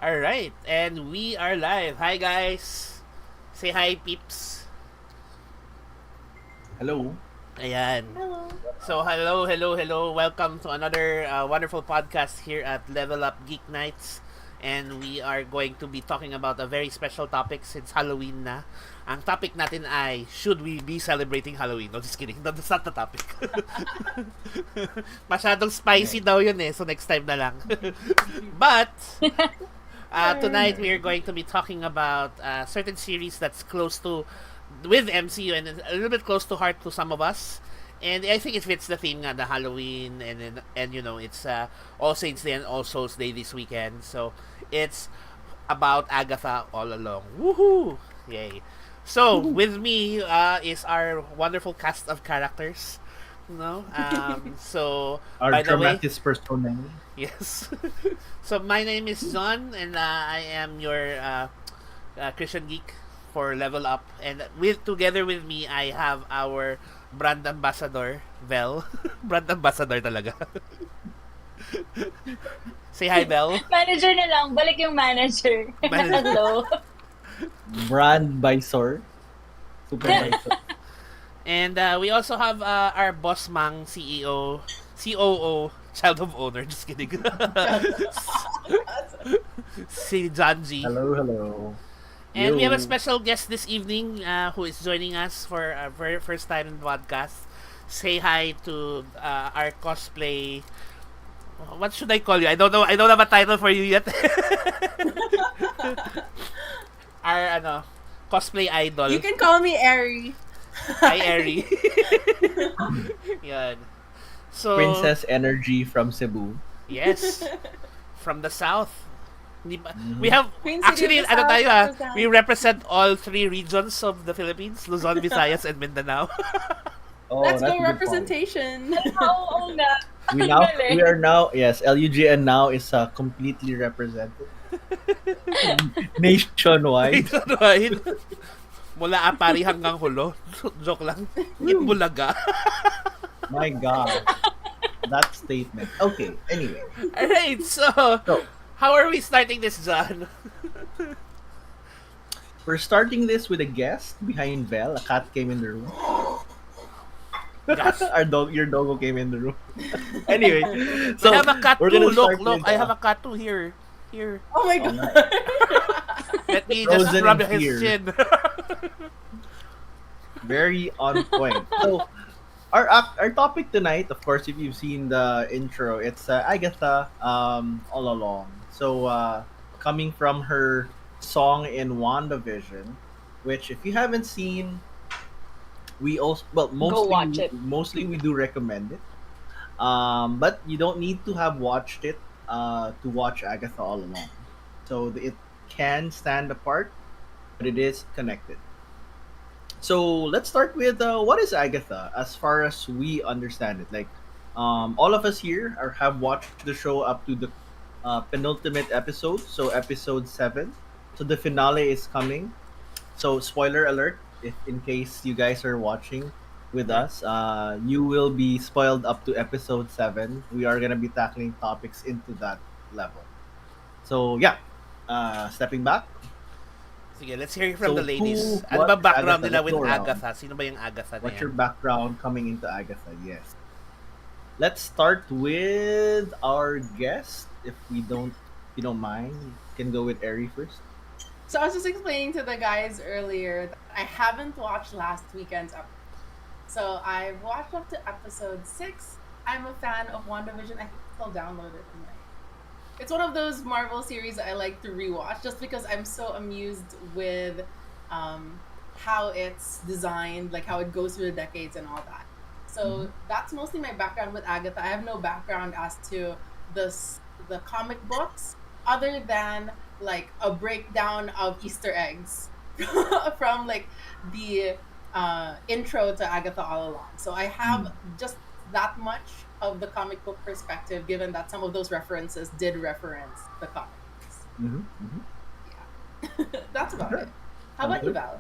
Alright, and we are live. Hi guys! Say hi peeps. Hello. Ayan. Hello. So hello. Welcome to another wonderful podcast here at Level Up Geek Nights. And we are going to be talking about a very special topic since Halloween na. Ang topic natin ay, should we be celebrating Halloween? No, just kidding. No, that's not the topic. Masyadong spicy daw yun eh, so next time na lang. But, tonight we are going to be talking about a certain series that's close to, with MCU and a little bit close to heart to some of us. And I think it fits the theme nga, the Halloween, and you know, it's All Saints Day and All Souls Day this weekend. So, it's about Agatha all along. Woohoo! Yay. So, with me is our wonderful cast of characters. No? So, Our by the way, dramatis personae. yes. So, my name is John, and I am your Christian Geek for Level Up. And together with me, I have our brand ambassador, Vel. Brand ambassador talaga. Say hi, Vel. Manager na lang. Balik yung manager. Hello. Brand Visor. Supervisor. And we also have our boss mang CEO, COO, child of owner. Just kidding. Si Janji. Hello. And we have a Yo. special guest this evening who is joining us for our very first time in the podcast. Say hi to our cosplay. What should I call you? I don't know. I don't have a title for you yet. Our cosplay idol. You can call me Ari. Hi, Eri. Yan. So, Princess Energy from Cebu. yes. From the south. We have, Queen City actually, of the South, tayo represent. we represent all three regions of the Philippines, Luzon, Visayas, and Mindanao. Oh, Let's that's go a good representation. Oo nga. point. We are now, yes, LUGN now is completely represented. Nationwide. Right? Mula Apari hanggang Hulo. Joke lang. Bulaga. My God. That statement. Okay, anyway. Alright, so, So, how are we starting this, John? we're starting this with a guest behind Belle. A cat came in the room. Gosh. Your doggo came in the room. Anyway, I have a cat we're too. gonna Look, start with, I have a cat too here. Here. Oh my god. Let me just Frozen rub in his fear. chin. Very on point. So, our topic tonight, of course, if you've seen the intro, it's Agatha all along. So, coming from her song in WandaVision, which if you haven't seen, we also watch it. mostly we do recommend it. But you don't need to have watched it to watch Agatha all along. So it can stand apart, but it is connected. So let's start with what is Agatha as far as we understand it. Like, all of us here have watched the show up to the penultimate episode, so episode 7. So the finale is coming. So spoiler alert, if in case you guys are watching with us, you will be spoiled up to episode 7. We are gonna be tackling topics into that level. So yeah, stepping back. Sige, let's hear from So, the ladies. who- Ano ba what is background Agatha? nila Let's with go around. Agatha? Sino ba yung Agatha na What's yan? your background coming into Agatha? Yes. Let's start with our guest. If you don't mind, you can go with Ari first. So I was just explaining to the guys earlier that I haven't watched last weekend's episode. So I've watched up to episode 6. I'm a fan of WandaVision. I think I'll download it tonight. It's one of those Marvel series I like to rewatch just because I'm so amused with how it's designed, like how it goes through the decades and all that. So that's mostly my background with Agatha. I have no background as to the comic books other than like a breakdown of Easter eggs from like the intro to Agatha all along. So I have just that much of the comic book perspective, given that some of those references did reference the comics. That's about it. How about you, Val?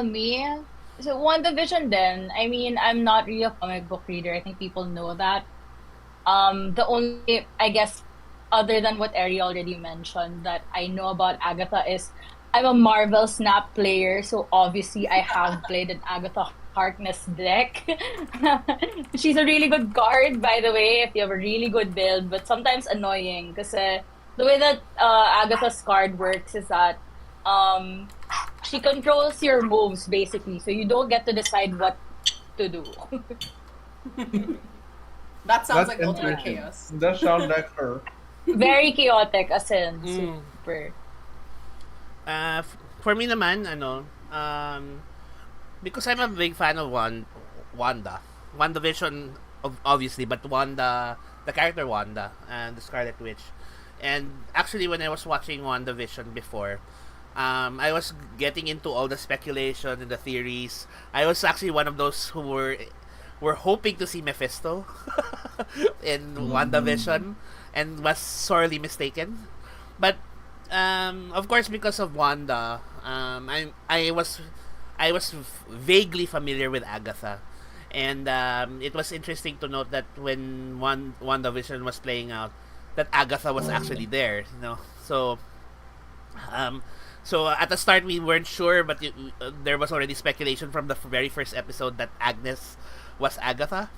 Me? So, WandaVision then. I mean, I'm not really a comic book reader. I think people know that. The only, I guess, other than what Eri already mentioned, that I know about Agatha is I'm a Marvel Snap player, so obviously I have played an Agatha Harkness deck. She's a really good card, by the way, if you have a really good build, but sometimes annoying because the way that Agatha's card works is that um, she controls your moves basically, so you don't get to decide what to do. That sounds That's like ultimate interesting. chaos. That sounds like her. Very chaotic as in Mm. super. For me naman, because I'm a big fan of WandaVision, obviously, but Wanda, the character Wanda, and the Scarlet Witch. And actually, when I was watching WandaVision before, I was getting into all the speculation and the theories. I was actually one of those who were hoping to see Mephisto in WandaVision and was sorely mistaken. But of course, because of Wanda, I was vaguely familiar with Agatha, and it was interesting to note that when WandaVision was playing out, that Agatha was actually there. Um, so at the start we weren't sure, but there was already speculation from the very first episode that Agnes was Agatha,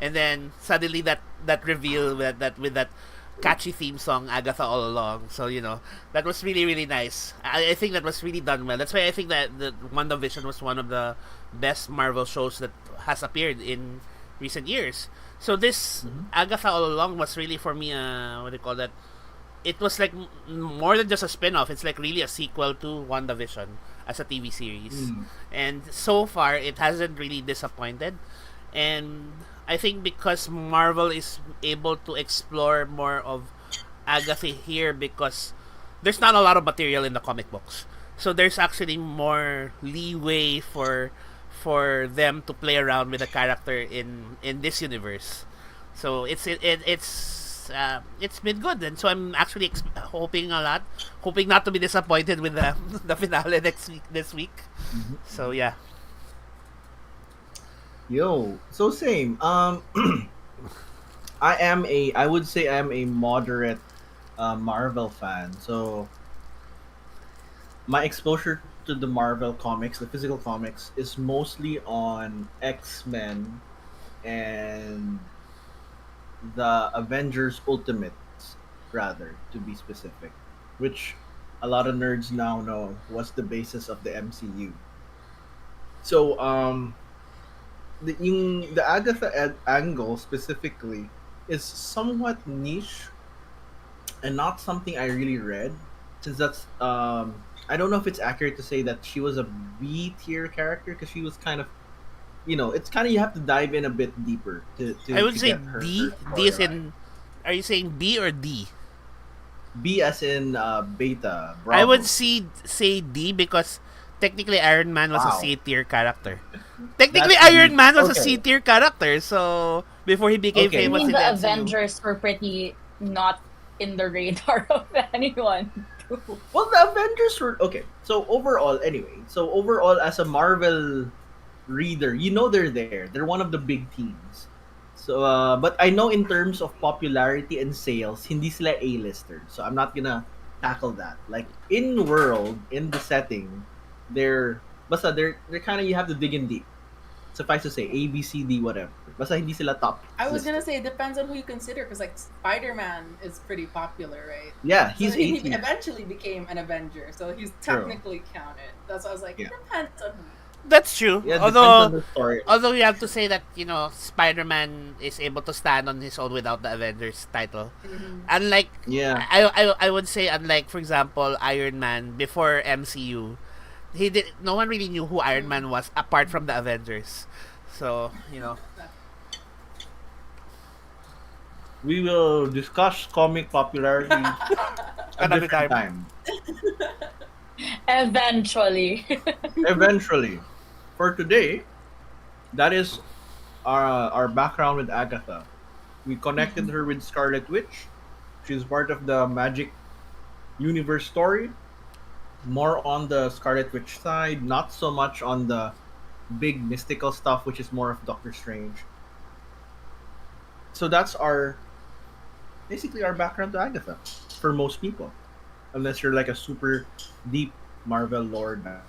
and then suddenly that reveal with that catchy theme song Agatha all along. So that was really really nice. I think that was really done well. That's why I think that the WandaVision was one of the best Marvel shows that has appeared in recent years. So this Agatha all along was really for me what do you call that? It was like more than just a spin-off. It's like really a sequel to WandaVision as a TV series. And so far it hasn't really disappointed. And I think because Marvel is able to explore more of Agatha here because there's not a lot of material in the comic books. So there's actually more leeway for them to play around with the character in this universe. So it's been good, and so I'm actually hoping a lot, hoping not to be disappointed with the the finale this week. So yeah. Yo, so same. I would say I'm a moderate Marvel fan. So my exposure to the Marvel comics, the physical comics, is mostly on X-Men and the Avengers Ultimates, rather, to be specific, which a lot of nerds now know was the basis of the MCU. So, the Agatha angle specifically is somewhat niche and not something I really read, since that's I don't know if it's accurate to say that she was a B tier character because she was kind of, it's kind of, you have to dive in a bit deeper I would to say get her. D. her D is storyline. in. Are you saying B or D? B as in beta. I Bravo. would say D because technically Iron Man was a Wow. C tier character. Technically That's Iron deep. Man was a Okay. C tier character. So before he became Okay. I famous mean, in the the MCU. Avengers were pretty not in the radar of anyone. Too. Well, the Avengers were okay. So overall, anyway, as a Marvel reader, they're there. They're one of the big teams. So, but I know in terms of popularity and sales, hindi sila A-lister. So I'm not gonna tackle that. Like in world, in the setting, they're kind of, you have to dig in deep. Suffice to say, A, B, C, D, whatever. Basta hindi sila top. I was gonna listed. say it depends on who you consider, because like Spider-Man is pretty popular, right? Yeah, So he's he 18. eventually became an Avenger, so he's True. technically counted. That's why I was like, Yeah. it depends on who. That's true. Yeah, it depends on although the story. although you have to say that Spider-Man is able to stand on his own without the Avengers title. Unlike Yeah. I would say unlike for example Iron Man before MCU, no one really knew who Iron Man was apart from the Avengers. So, We will discuss comic popularity a Another different time. Eventually. Eventually. For today, that is our background with Agatha. We connected her with Scarlet Witch. She's part of the Magic Universe story. More on the Scarlet Witch side, not so much on the big mystical stuff, which is more of Doctor Strange. So that's our basically our background to Agatha for most people, unless you're like a super deep Marvel lore guy.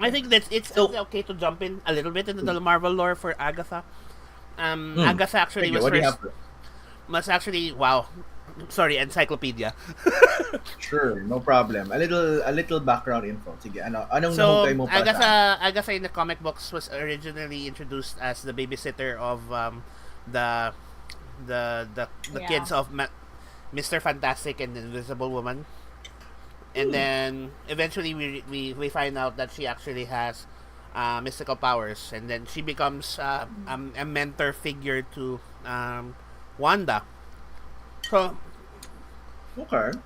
I think that it's So, okay to jump in a little bit into the Marvel lore for Agatha. Agatha actually sige, what do you have? was actually wow. Sorry, encyclopedia. Sure, no problem. A little background info. Sige, anong So nahukay mo para sa akin? Agatha in the comic books was originally introduced as the babysitter of the the Yeah. kids of Mr. Fantastic and the Invisible Woman. And then eventually we find out that she actually has mystical powers, and then she becomes a mentor figure to Wanda. So, Okay.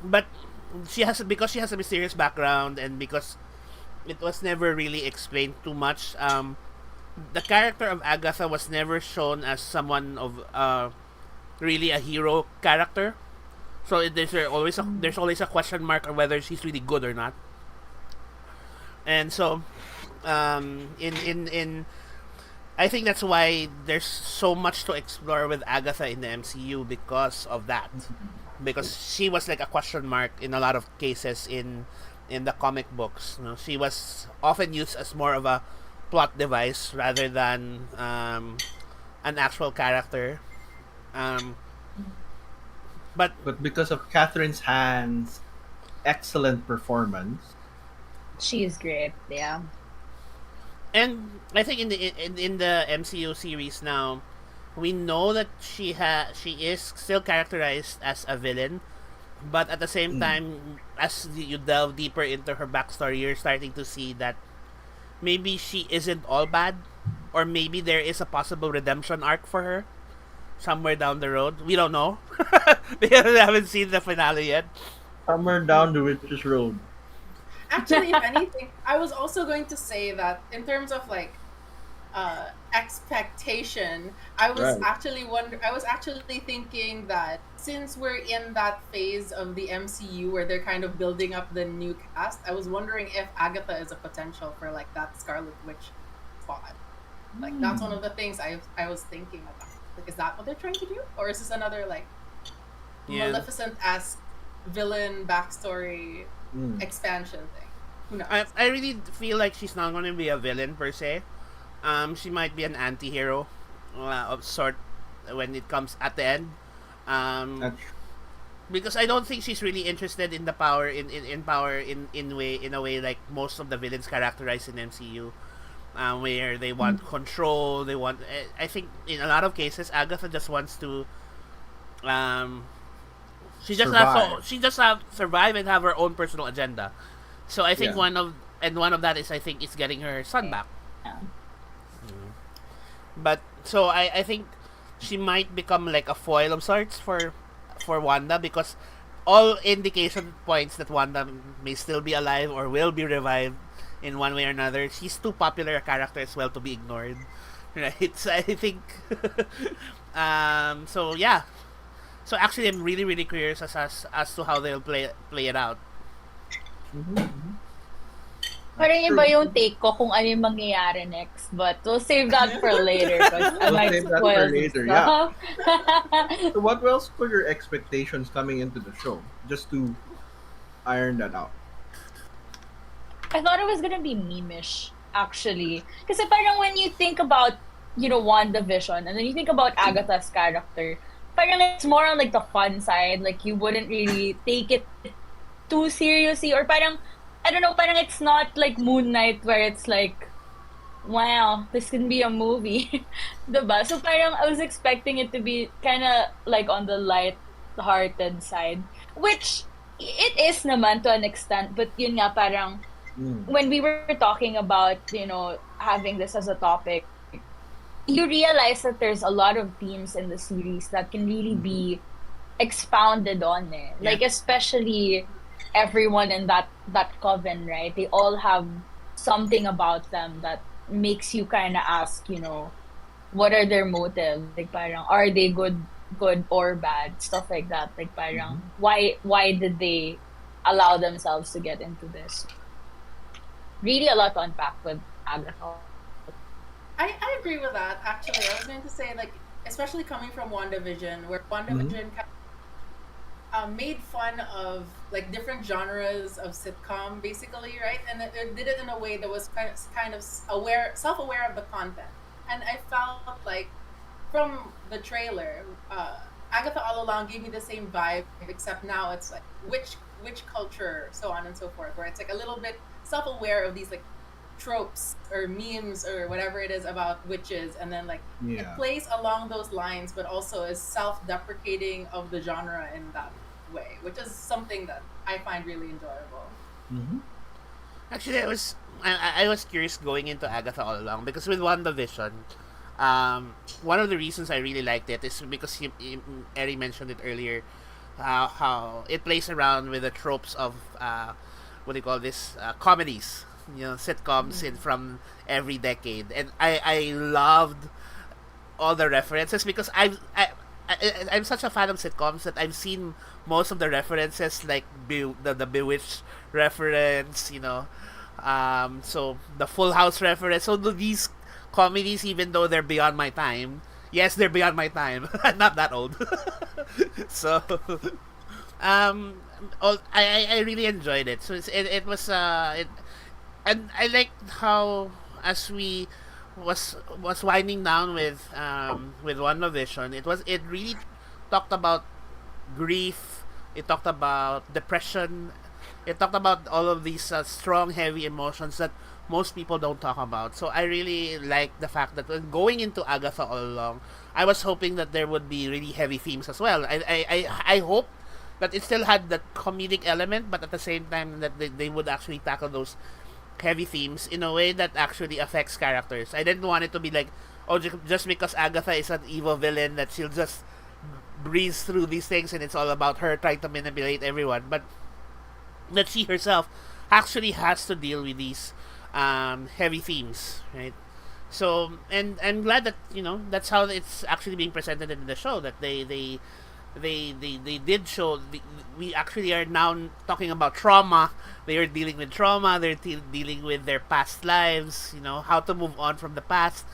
but because she has a mysterious background, and because it was never really explained too much. The character of Agatha was never shown as someone of really a hero character. So there's always a question mark on whether she's really good or not. And so, in I think that's why there's so much to explore with Agatha in the MCU because of that. Because she was like a question mark in a lot of cases in the comic books. You know, she was often used as more of a plot device rather than an actual character. Um, but But because of Catherine's Hand's excellent performance, She's great. Yeah. and I think in the MCU series now, we know that she is still characterized as a villain, but at the same time, as you delve deeper into her backstory, you're starting to see that maybe she isn't all bad, or maybe there is a possible redemption arc for her somewhere down the road. We don't know because we haven't seen the finale yet. somewhere down the witch's road. Actually, if anything, I was also going to say that in terms of like expectation, I was Right. actually thinking that since we're in that phase of the MCU where they're kind of building up the new cast, I was wondering if Agatha is a potential for like that Scarlet Witch spot. Like that's one of the things I was thinking about. Like, is that what they're trying to do, or is this another like Yeah. Maleficent-esque villain backstory Mm. expansion thing? Who knows? I really feel like she's not going to be a villain per se. She might be an anti-hero of sort when it comes at the end. That's Because I don't think she's really interested in the power in power in a way like most of the villains characterized in MCU, where they want control. They want. I think in a lot of cases, Agatha just wants to. Survive. She just have survive and have her own personal agenda. So I think Yeah. one of that is I think is getting her son back. Yeah. But so I think she might become like a foil of sorts for Wanda, because all indication points that Wanda may still be alive or will be revived in one way or another. She's too popular a character as well to be ignored, right? So I think, so yeah. So actually, I'm really curious as to how they'll play it out. Parang iba yung take ko kung ano yung mangyayari next. But we'll save that for later. Because I We'll might save that spoil for some later, stuff. So what else were your expectations coming into the show? Just to iron that out. I thought it was gonna be meme-ish, actually. Kasi parang when you think about, WandaVision, and then you think about Agatha's character, parang it's more on like the fun side. Like you wouldn't really take it too seriously, or parang, I don't know, parang it's not like Moon Knight where it's like, wow, this can be a movie. Diba? So parang I was expecting it to be kind of like on the light-hearted side, which it is naman to an extent, but yun nga parang when we were talking about, having this as a topic, you realize that there's a lot of themes in the series that can really be expounded on it. Yeah. Like especially everyone in that coven, right? They all have something about them that makes you kind of ask, what are their motives? Like parang are they good or bad? Stuff like that. Like parang why did they allow themselves to get into this? Really a lot to unpack with Agatha. I agree with that. Actually, I was going to say like especially coming from WandaVision, where Mm-hmm. WandaVision made fun of like different genres of sitcom, basically, right? And it did it in a way that was kind of aware, self-aware of the content. And I felt like from the trailer, Agatha All Along gave me the same vibe, except now it's like which culture, so on and so forth, where it's like a little bit self-aware of these like tropes or memes or whatever it is about witches, and then like it Yeah. plays along those lines, but also is self-deprecating of the genre in that way, which is something that I find really enjoyable. Mm-hmm. Actually, I was curious going into Agatha all along because with WandaVision, one of the reasons I really liked it is because Eri mentioned it earlier, how it plays around with the tropes of what do you call this, comedies, sitcoms Mm. from every decade, and I loved all the references because I'm such a fan of sitcoms that I've seen most of the references, like the Bewitched reference, so the Full House reference. So these comedies, even though they're beyond my time, yes, they're beyond my time. I'm not that old, so um, I really enjoyed it. So it was and I liked how as we was winding down with WandaVision, it really talked about grief. It talked about depression. It talked about all of these strong, heavy emotions that most people don't talk about. So I really like the fact that when going into Agatha all along, I was hoping that there would be really heavy themes as well. I hope that it still had that comedic element, but at the same time that they would actually tackle those heavy themes in a way that actually affects characters. I didn't want it to be like, oh, just because Agatha is an evil villain, that she'll just breeze through these things and it's all about her trying to manipulate everyone, but that she herself actually has to deal with these heavy themes, right? So, and I'm glad that that's how it's actually being presented in the show. That they did show we actually are now talking about trauma. They are dealing with trauma. They're dealing with their past lives. How to move on from the past,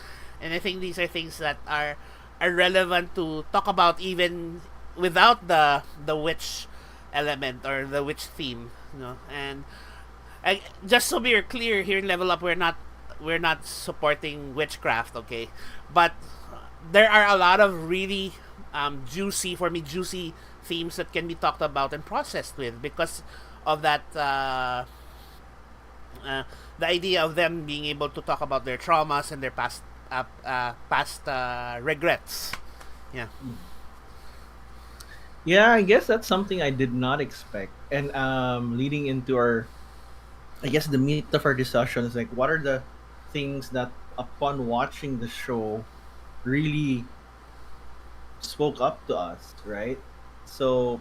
and I think these are things that are relevant to talk about even without the witch element or the witch theme. And just so we're clear here in Level Up, we're not supporting witchcraft, okay? But there are a lot of really juicy themes that can be talked about and processed with because of that the idea of them being able to talk about their traumas and their past regrets. Yeah. Yeah, I guess that's something I did not expect. And leading into our, I guess the meat of our discussion is like, what are the things that upon watching the show really spoke up to us, right? So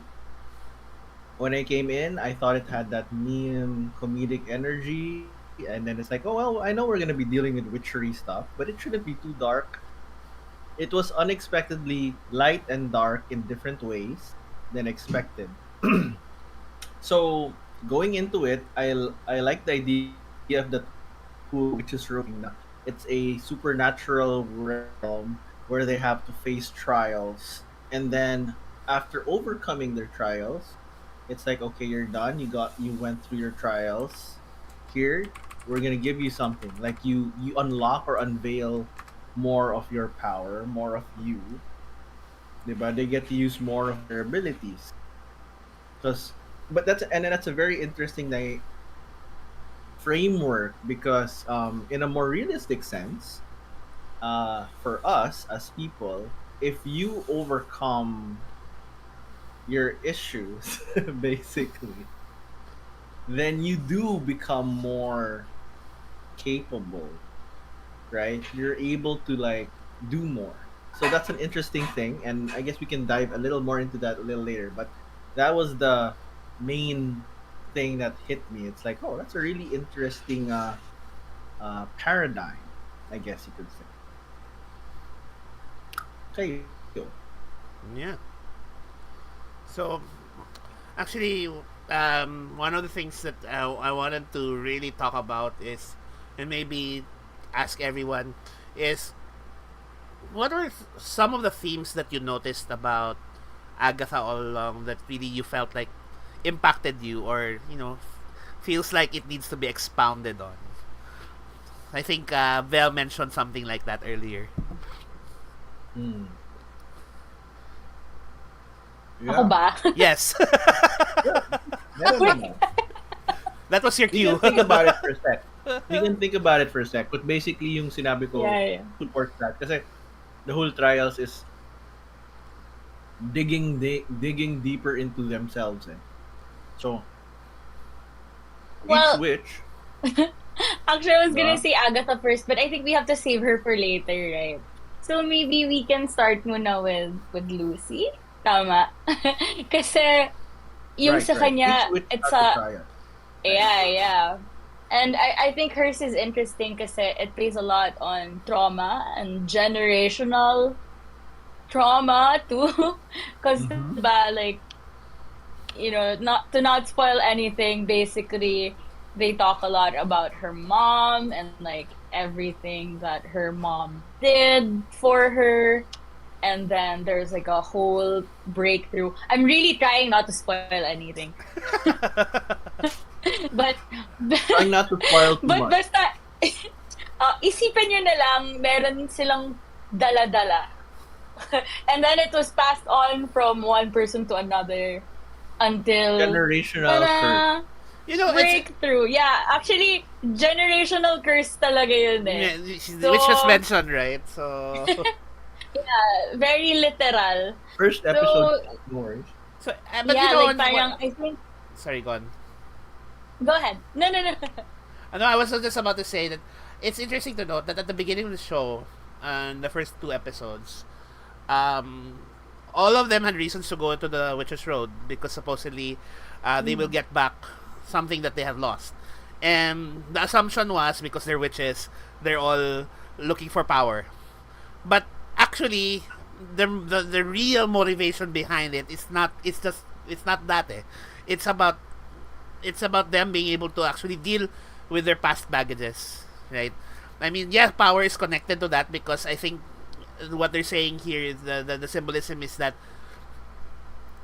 when I came in, I thought it had that meme comedic energy, and then it's like, oh well, I know we're gonna be dealing with witchery stuff, but it shouldn't be too dark. It was unexpectedly light and dark in different ways than expected. So going into it, I like the idea of the who the witches room. It's a supernatural realm where they have to face trials, and then after overcoming their trials, it's like, okay, you're done. You went through your trials. Here, we're gonna give you something. Like you unlock or unveil more of your power, more of you. Diba? They get to use more of their abilities. Cause, but that's a very interesting like framework because in a more realistic sense, for us as people, if you overcome your issues, basically, then you do become more capable, right? You're able to like do more. So that's an interesting thing, and I guess we can dive a little more into that a little later. But that was the main thing that hit me. It's like, oh, that's a really interesting paradigm, I guess you could say. Okay, Yeah. So actually, one of the things that I wanted to really talk about is, and maybe ask everyone, is what are some of the themes that you noticed about Agatha all along that really you felt like impacted you, or feels like it needs to be expounded on? I think Vel mentioned something like that earlier. Hmm. Ako ba? Yes. No. That was your You cue. can think about it for a sec. You can think about it for a sec. But basically, yung sinabi ko Yeah. supports that. Kasi the whole trials is digging deeper into themselves. So, Well, each witch, actually, I was gonna diba? say Agatha first, but I think we have to save her for later, right? So maybe we can start muna with Lucy. Tama. Kasi yung sa Right. kanya, Each witch it's has a a trial. yeah. And I think hers is interesting kasi it plays a lot on trauma and generational trauma too. Because Mm-hmm. like, not spoil anything, basically they talk a lot about her mom and like everything that her mom did for her. And then there's like a whole breakthrough. I'm really trying not to spoil anything. But Trying not to spoil too but much. basta isipin nyo na lang meron silang dala-dala. And then it was passed on from one person to another until Generational curse. It's breakthrough. Yeah, actually generational curse talaga yun eh. which was mentioned, right? So Yeah, very literal. First episode, no worries. so but Yeah, like parang what, I think. sorry, go on. Go ahead. No. No, I was just about to say that it's interesting to note that at the beginning of the show, the first 2 episodes, all of them had reasons to go into the Witch's Road because supposedly they will get back something that they have lost. And the assumption was because they're witches, they're all looking for power. But actually, the real motivation behind it is not. It's not that. It's about them being able to actually deal with their past baggages, right? I mean, yeah, power is connected to that because I think what they're saying here is the symbolism is that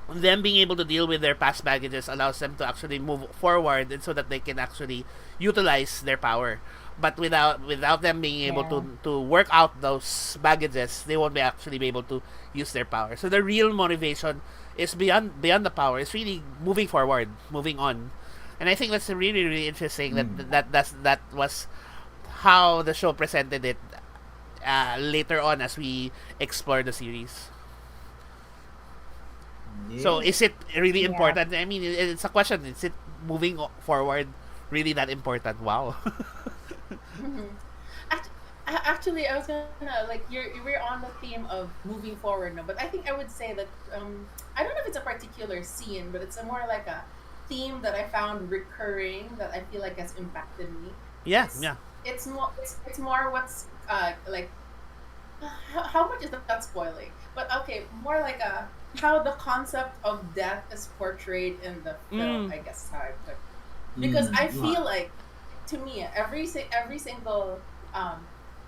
them being able to deal with their past baggages allows them to actually move forward, and so that they can actually utilize their power. But without them being able to work out those baggages, they won't actually be able to use their power. So the real motivation is beyond the power. It's really moving forward, moving on. And I think that's really, really interesting that was how the show presented it later on as we explore the series. Yeah. So is it really Yeah. important? I mean, it's a question. Is it moving forward really that important? Wow. Actually, I was gonna like we're on the theme of moving forward now, but I think I would say that I don't know if it's a particular scene, but it's a more like a theme that I found recurring that I feel like has impacted me. Yeah, It's yeah. it's more what's like how much is that spoiling? But okay, more like a how the concept of death is portrayed in the film. I guess how I put it. Because I feel like to me every single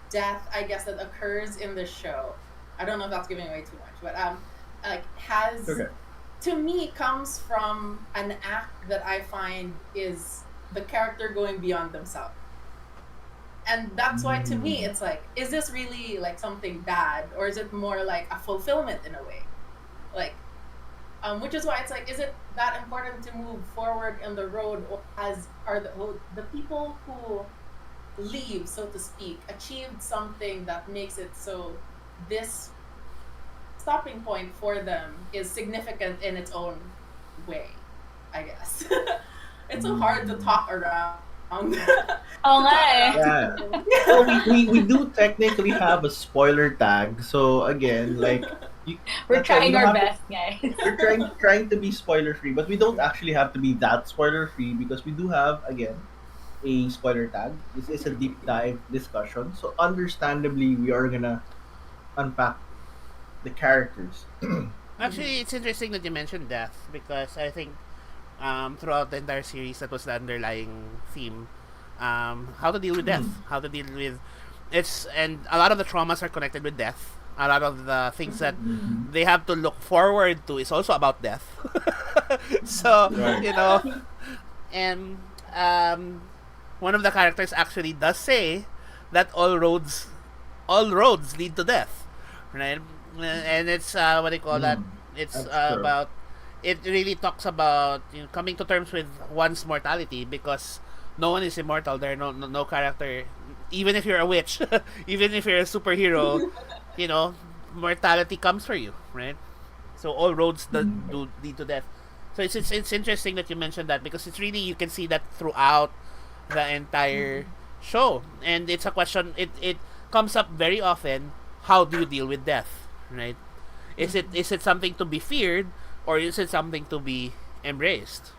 death I guess that occurs in the show, I don't know if that's giving away too much, but like has Okay. to me comes from an act that I find is the character going beyond themselves. And that's why to me it's like, is this really like something bad, or is it more like a fulfillment in a way? Like which is why it's like, is it that important to move forward in the road, or are the people who leave, so to speak, achieved something that makes it so this stopping point for them is significant in its own way, I guess. It's so hard to talk around. Oo nga eh. Yeah. Well, we do technically have a spoiler tag. So again, like We're that's why we trying don't our have to- best, guys. we're trying to be spoiler free, but we don't actually have to be that spoiler free because we do have again a spoiler tag. This is a deep dive discussion, so understandably we are gonna unpack the characters. Actually, it's interesting that you mentioned death because I think throughout the entire series that was the underlying theme. How to deal with death, how to deal with and a lot of the traumas are connected with death. A lot of the things that Mhm. they have to look forward to is also about death. So, Right. you know, and one of the characters actually does say that all roads lead to death, right? And it's what do you call that? Mm. It's That's true. about it really talks about coming to terms with one's mortality because no one is immortal. There are no character, even if you're a witch, even if you're a superhero, you know, mortality comes for you, right? So all roads do lead to death. So it's interesting that you mentioned that because it's really you can see that throughout the entire show, and it's a question. It comes up very often. How do you deal with death, right? Is it something to be feared or is it something to be embraced?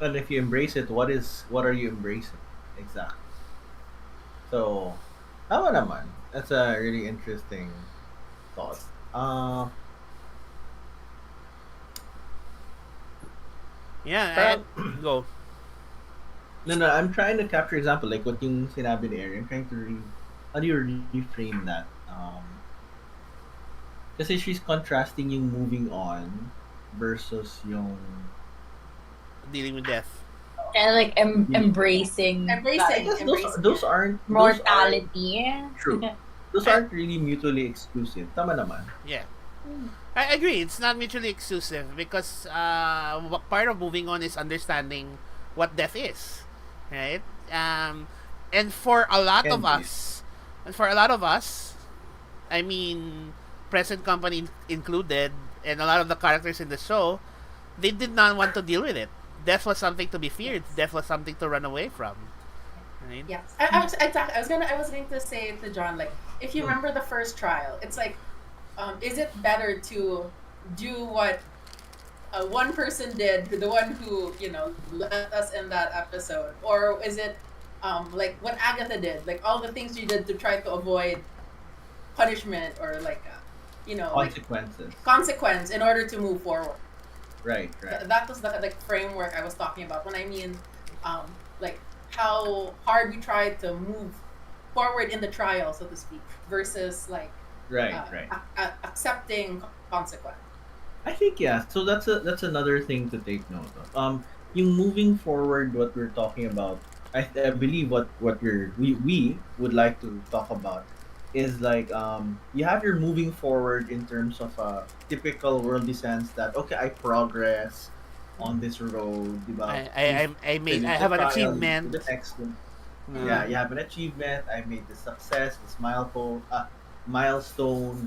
And if you embrace it, what are you embracing? Exactly. So, tama naman. That's a really interesting thought. Uh, Yeah, parang, go. no, I'm trying to capture example like what yung sinabi ni Aaron. I'm trying to how do you reframe that? Kasi she's contrasting yung moving on versus yung Dealing with death. And like yung- embracing I Embracing. guess Embracing those it. aren't mortality. true. Those aren't really mutually exclusive. Tama naman. Yeah. I agree. It's not mutually exclusive because part of moving on is understanding what death is, right? And for a lot Can of be. us, for a lot of us, I mean, present company included, and a lot of the characters in the show, they did not want to deal with it. Death was something to be feared. Death was something to run away from, right? Yes, I was going to say to John, like, if you remember the first trial, it's like, is it better to do what one person did, the one who left us in that episode, or is it like what Agatha did, like all the things she did to try to avoid punishment or like like Consequences. consequence in order to move forward? Right. That was the like framework I was talking about when I mean like how hard we tried to move forward in the trial, so to speak, versus like Right. accepting consequence. I think yeah. So that's another thing to take note of. Yung moving forward, what we're talking about, I believe what we would like to talk about is like you have your moving forward in terms of a typical worldly sense that okay, I progress on this road, diba? I have an achievement. The next one. Yeah, you have an achievement. I made this success, this milestone,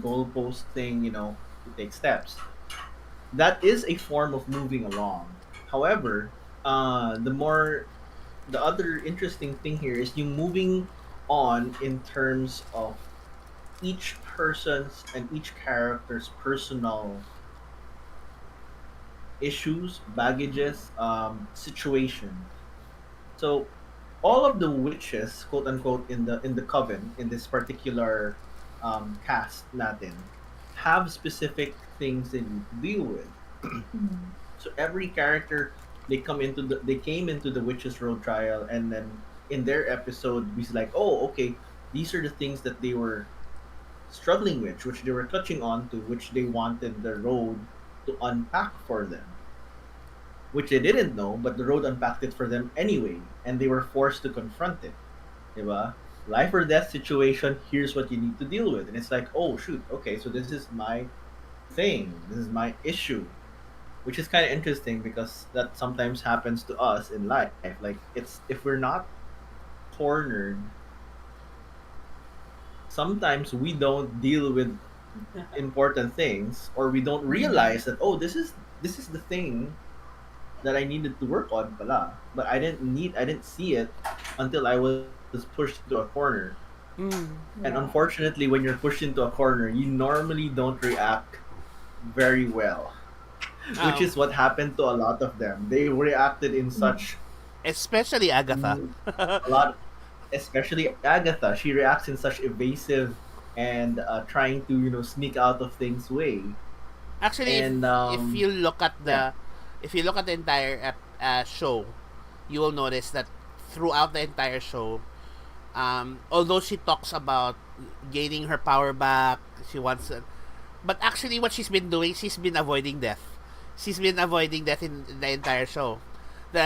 goalpost thing. To take steps. That is a form of moving along. However, the other interesting thing here is you moving on in terms of each person's and each character's personal issues, baggages, situation. So all of the witches, quote unquote, in the coven in this particular cast natin, have specific things they need to deal with. So every character they came into the witches road trial, and then in their episode we like, oh okay, these are the things that they were struggling with, which they were touching on to, which they wanted the road to unpack for them, which they didn't know, but the road unpacked it for them anyway, and they were forced to confront it. Diba? Life or death situation, here's what you need to deal with. And it's like, oh shoot, okay, so this is my thing, this is my issue. Which is kind of interesting because that sometimes happens to us in life. Like, it's if we're not cornered, sometimes we don't deal with important things, or we don't realize that, oh, this is the thing that I needed to work on pala. But I didn't see it until I was pushed into a corner. And unfortunately, when you're pushed into a corner, you normally don't react very well. Which is what happened to a lot of them. They reacted in such Especially Agatha. a lot, especially Agatha. She reacts in such evasive and trying to sneak out of things way. Actually, And if you look at yeah. the entire show, you will notice that throughout the entire show, although she talks about gaining her power back. She wants, but actually, what she's been doing, she's been avoiding death. She's been avoiding death in the entire show,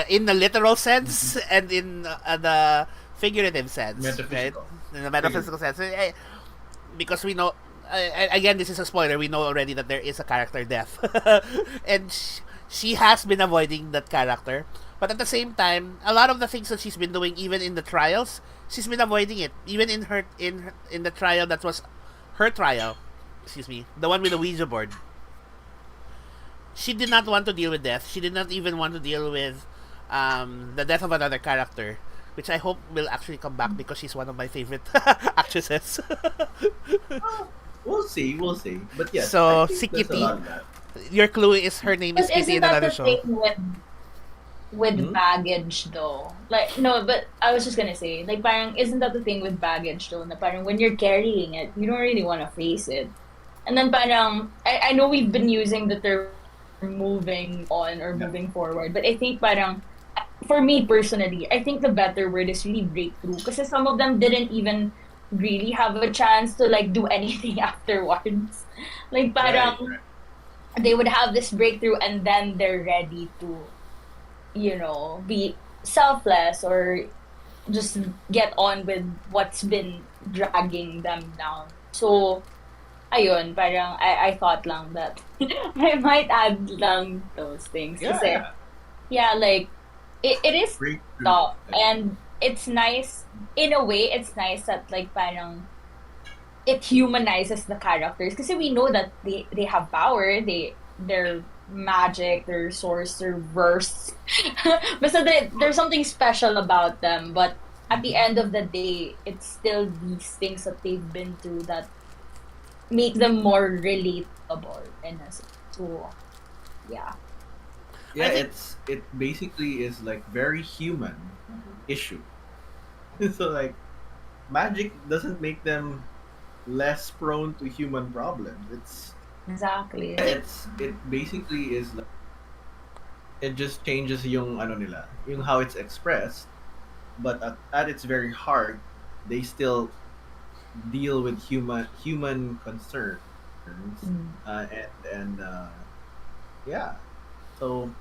in the literal sense and in the figurative sense, Metaphysical. right? In the metaphysical sense, because we know. Again, this is a spoiler. We know already that there is a character death, and she has been avoiding that character. But at the same time, a lot of the things that she's been doing, even in the trials, she's been avoiding it. Even in the trial that was her trial, excuse me, the one with the Ouija board. She did not want to deal with death. She did not even want to deal with the death of another character, which I hope will actually come back because she's one of my favorite actresses. We'll see. But yes, So, I think si there's a Kitty. lot of that. Your clue is her name is But Kitty isn't in that another the show. thing with baggage though? Like no, but I was just gonna say, like parang isn't that the thing with baggage though? Na parang when you're carrying it, you don't really want to face it. And then parang I know we've been using the term moving on or moving forward, but I think parang for me personally, I think the better word is really breakthrough because some of them didn't even really have a chance to like do anything afterwards. Like parang Right. they would have this breakthrough and then they're ready to, you know, be selfless or just get on with what's been dragging them down. So, ayun, parang I thought lang that I might add lang those things. Kasi, yeah, like, it is Breakthrough. tough. And it's nice, in a way, it's nice that, like, parang, it humanizes the characters. Kasi we know that they have power, they're magic, their source, their verse. Basta there's something special about them, but at the end of the day, it's still these things that they've been through that make them more relatable in a sense. So, yeah. Yeah, I think- it basically is like very human issue. So like, magic doesn't make them less prone to human problems. Exactly. It basically is like, it just changes yung ano nila, yung how it's expressed, but at its very heart, they still deal with human concerns, and yeah. So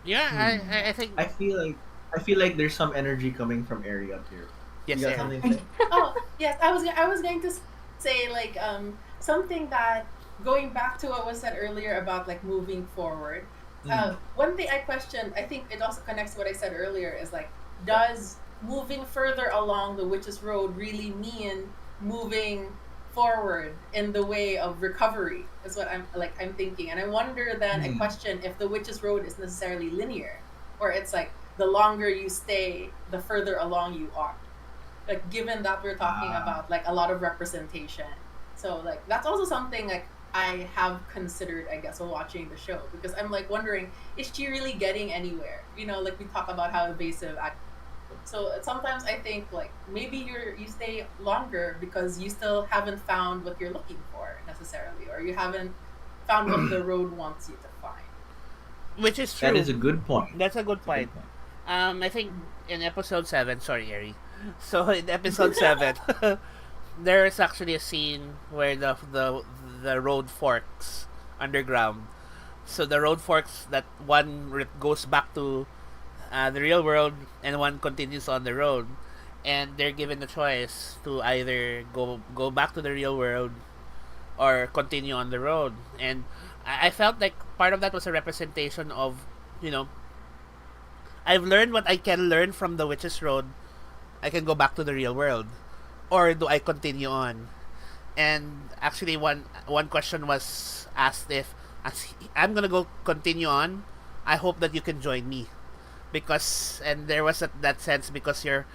Yeah, I think I feel like there's some energy coming from Ari up here. yes, You got Aaron. something to say? Oh yes, I was going to say like something that going back to what was said earlier about like moving forward. One thing I questioned, I think it also connects to what I said earlier, is like, does moving further along the Witch's Road really mean moving forward in the way of recovery? Is what I'm thinking, and I wonder then I question if the Witch's Road is necessarily linear, or it's like the longer you stay, the further along you are. Like given that we're talking about like a lot of representation, so like that's also something like I have considered, I guess, while watching the show, because I'm like wondering, is she really getting anywhere? You know, like we talk about how evasive. So sometimes I think like maybe you stay longer because you still haven't found what you're looking for necessarily, or you haven't found what the road wants you to find. Which is true. That is a good point. That's a good point. I think in episode 7, sorry, Ari. So in episode 7, there is actually a scene where the road forks underground. So the road forks, that one goes back to the real world and one continues on the road, and they're given the choice to either go back to the real world or continue on the road. And I felt like part of that was a representation of, you know, I've learned what I can learn from the Witch's Road. I can go back to the real world, or do I continue on? And actually, one question was asked, if I'm gonna go continue on, I hope that you can join me, because, and there was that sense, because you're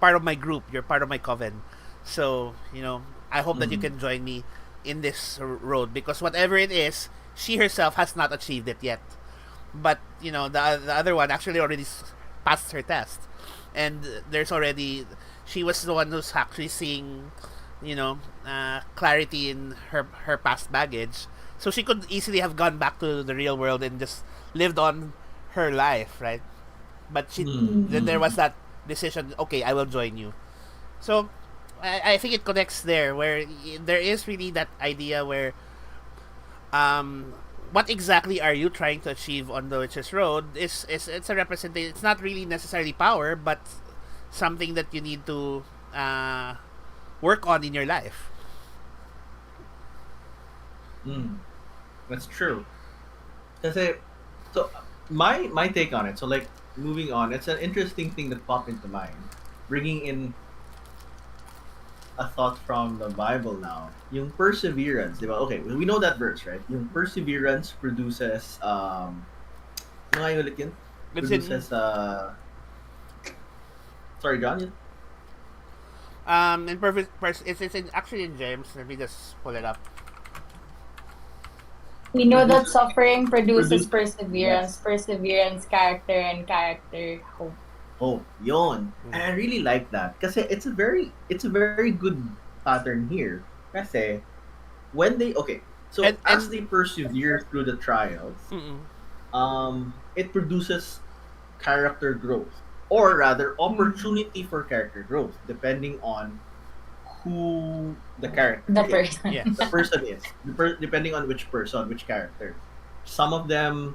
part of my group, you're part of my coven, so you know, I hope that you can join me in this road, because whatever it is, she herself has not achieved it yet, but you know, the other one actually already passed her test, and there's already, she was the one who's actually seeing, you know, clarity in her past baggage, so she could easily have gone back to the real world and just lived on her life, right? But she then there was that decision, okay, I will join you, So I think it connects there, where there is really that idea where what exactly are you trying to achieve on the Witch's Road is it's a representation. It's not really necessarily power, but something that you need to work on in your life. That's true. Kasi, so my take on it. So like moving on, it's an interesting thing that popped into mind, bringing in a thought from the Bible now. Yung perseverance, di ba? Okay, we know that verse, right? Yung perseverance produces ano nga yung ulit yun? It's in, Produces sorry, John. in perfect it's in, actually in James. Let me just pull it up. We know that suffering produces Produce- perseverance, perseverance, character, and character, hope. Oh, yon. And I really like that kasi it's a very good pattern here. Kasi when they so as And- they persevere through the trials, it produces character growth, or rather opportunity for character growth, depending on who the character The is. person. Yeah. The person is depending on which person, which character. Some of them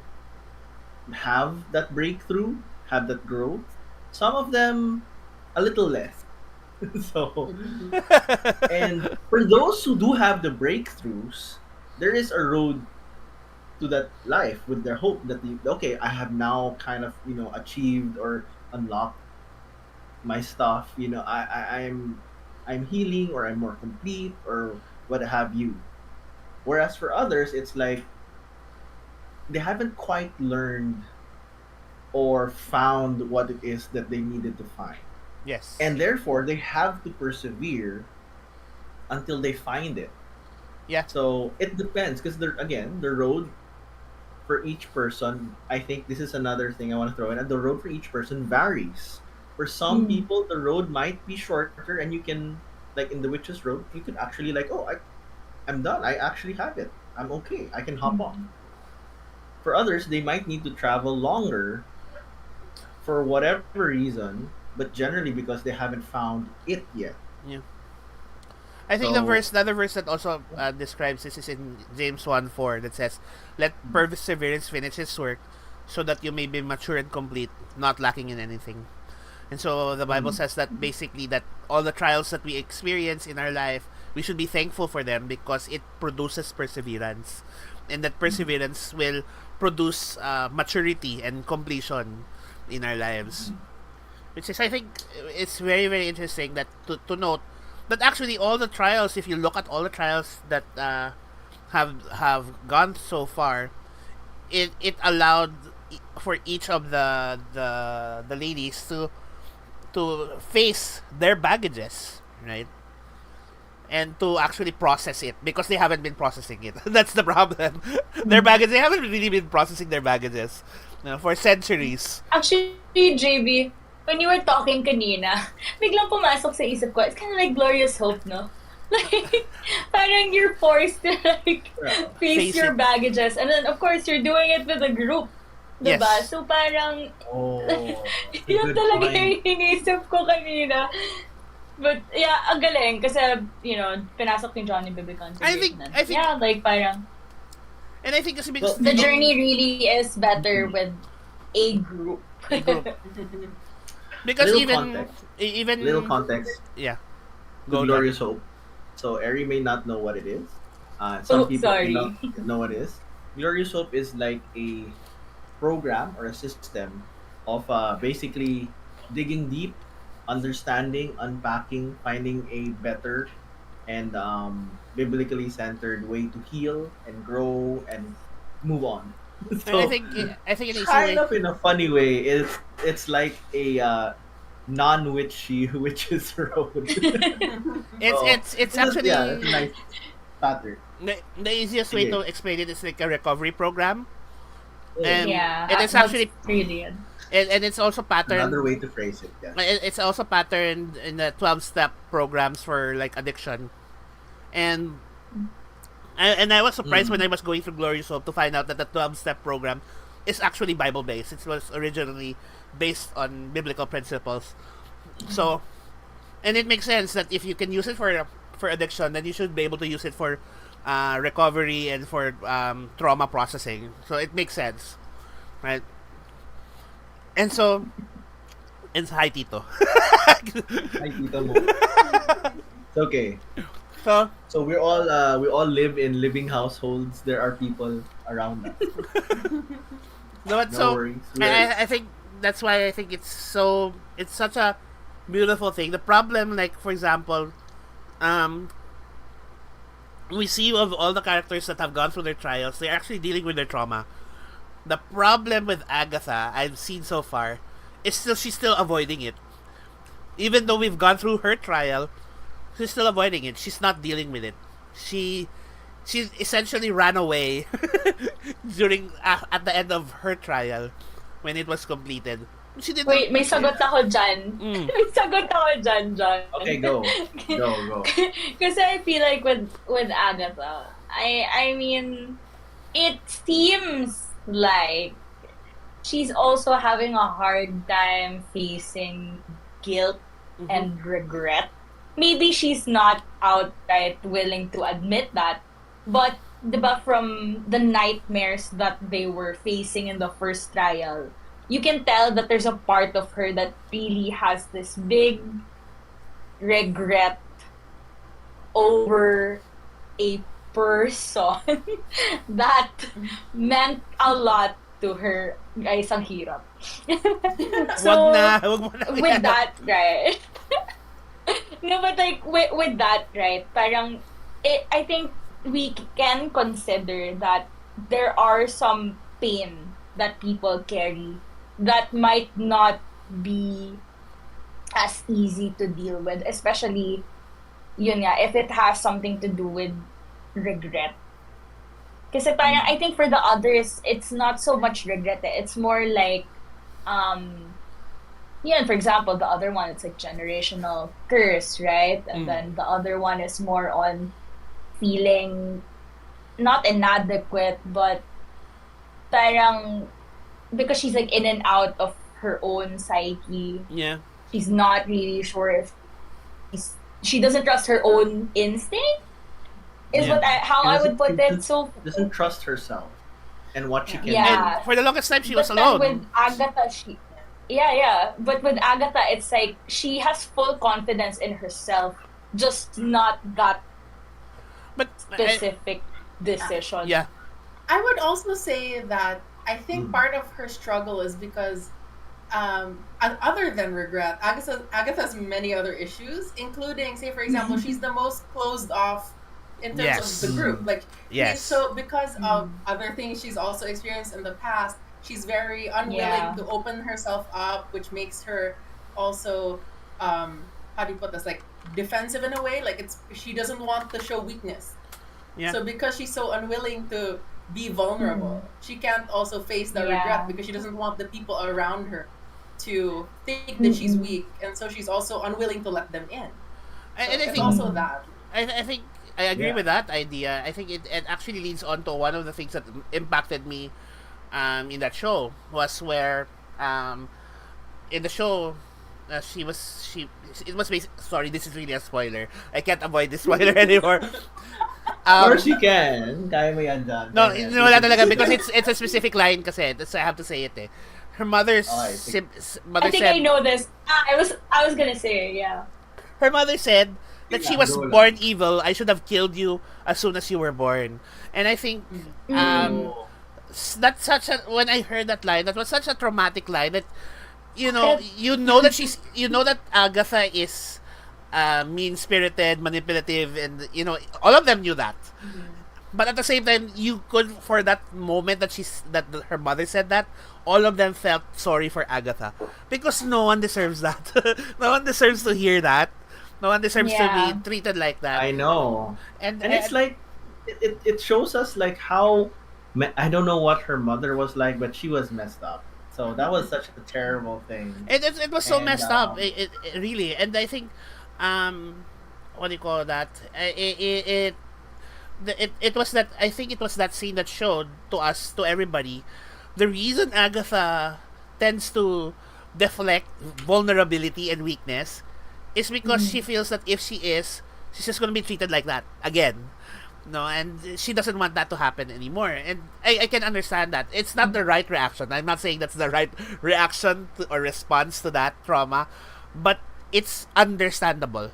have that breakthrough, have that growth. Some of them a little less. So, and for those who do have the breakthroughs, there is a road to that life with their hope that I have now kind of achieved or unlocked my stuff. I'm healing, or I'm more complete, or what have you. Whereas for others, it's like they haven't quite learned or found what it is that they needed to find. Yes. And therefore, they have to persevere until they find it. Yeah. So it depends, because the road for each person, I think this is another thing I want to throw in. The road for each person varies. For some people, the road might be shorter, and you can, like in the Witch's Road, you could actually I'm done. I actually have it. I'm okay. I can hop off. For others, they might need to travel longer for whatever reason, but generally because they haven't found it yet. Yeah. I think So- the other verse that also describes this is in James 1:4 that says, "Let perseverance finish its work, so that you may be mature and complete, not lacking in anything." And so the Bible says that basically that all the trials that we experience in our life, we should be thankful for them because it produces perseverance, and that perseverance will produce maturity and completion in our lives. Which is, I think, it's very, very interesting that to note that actually all the trials, if you look at all the trials that have gone so far, it allowed for each of the ladies to face their baggages, right? And to actually process it, because they haven't been processing it. That's the problem. Their baggage, they haven't really been processing their baggages for centuries. Actually, JB, when you were talking kanina, biglang pumasok sa isip ko, it's kind of like Glorious Hope, no? Like, parang you're forced to face Face your it. baggages. And then, of course, you're doing it with a group. Diba? Yes. So parang, Oh, that's a yun good talaga point. yung inisip ko kanina. But, yeah, ang galing. Kasi, pinasok ni Johnny Bibican. I think- Yeah, like, parang, And I think kasi because the journey really is better with a group. A group. because Little even context. even Little context. yeah. The Go, Glorious Hope. So Eri may not know what it is. Some people sorry. may not know what it is. Glorious Hope is like a program or a system of basically digging deep, understanding, unpacking, finding a better and biblically centered way to heal and grow and move on. And So, I think an easy kind way. of in a funny way, it's like a non-witchy witch's road. It's actually it's a nice pattern. the easiest way to explain it is like a recovery program. And Yeah. it is that's actually really it. and it's also patterned. Another way to phrase it. Yeah. It's also patterned in the 12-step programs for like addiction, and I was surprised when I was going through Glorious Hope to find out that the 12-step program is actually Bible based. It was originally based on biblical principles. So And it makes sense that if you can use it for addiction, then you should be able to use it for recovery and for trauma processing. So it makes sense, right? And so, and hi Tito. Hi, Tito Mo. It's okay. So So we all live in living households. There are people around us. no, but No so worries. I think that's why I think it's such a beautiful thing. The problem, like for example, we see of all the characters that have gone through their trials, they're actually dealing with their trauma. The problem with Agatha I've seen so far is she's still avoiding it. Even though we've gone through her trial, she's still avoiding it. She's not dealing with it. She essentially ran away during at the end of her trial when it was completed. She did Wait, may sagot ako dyan. May sagot ako dyan, John. Okay, go. Go. Kasi I feel like with Agatha, I mean, it seems like she's also having a hard time facing guilt and regret. Maybe she's not outright willing to admit that, but diba, from the nightmares that they were facing in the first trial, you can tell that there's a part of her that really has this big regret over a person that meant a lot to her. Guys, ang hirap. So, wag mo na with that, right? No, but like, with that, right, parang, I think we can consider that there are some pain that people carry that might not be as easy to deal with, especially, yun nga, if it has something to do with regret. Kasi parang, I think for the others, it's not so much regret. It's more like, yeah, for example, the other one, it's like generational curse, right? And then the other one is more on feeling not inadequate, but parang, because she's like in and out of her own psyche. Yeah. She's not really sure if she doesn't trust her own instinct. Is Yeah. how I would put it. So doesn't trust herself and what she can Yeah. And for the longest time, she was but alone. then with Agatha, yeah. But with Agatha, it's like she has full confidence in herself, just not that But specific decision. yeah. I would also say that I think part of her struggle is because, other than regret, Agatha's many other issues, including, say, for example, she's the most closed off in terms Yes. of the group. Like, Yes. so because of other things she's also experienced in the past, she's very unwilling Yeah. to open herself up, which makes her also, how do you put this, like defensive in a way. Like she doesn't want to show weakness. Yeah. So because she's so unwilling to be vulnerable, she can't also face the regret because she doesn't want the people around her to think that she's weak, and so she's also unwilling to let them in. So And I it's think also that. I think I agree Yeah. with that idea. I think it actually leads on to one of the things that impacted me in that show was where in the show it was sorry, this is really a spoiler. I can't avoid this spoiler anymore. Of course you can. Kaya mo yan dyan. No, Kaya. wala talaga because it's a specific line kasi. That's I have to say it eh. Her mother's I think- mother I think said I know this. I was gonna say, yeah. her mother said that she Yeah, was go lang. born evil. I should have killed you as soon as you were born. And I think Oh. that's such a when I heard that line, that was such a traumatic line that you know that Agatha is mean-spirited, manipulative, and all of them knew that. But at the same time, you could, for that moment that her mother said that, all of them felt sorry for Agatha because no one deserves that. No one deserves to hear that. No one deserves to Yeah. be treated like that. I know. And And it's like it shows us like how I don't know what her mother was like, but she was messed up. So that was such a terrible thing. It was so And, messed up. It really, and I think, what do you call that? It was that, I think it was that scene that showed to us, to everybody, the reason Agatha tends to deflect vulnerability and weakness is because she feels that if she's just gonna be treated like that again. No, and she doesn't want that to happen anymore. And I can understand that. It's not the right reaction. I'm not saying that's the right reaction or response to that trauma, but it's understandable.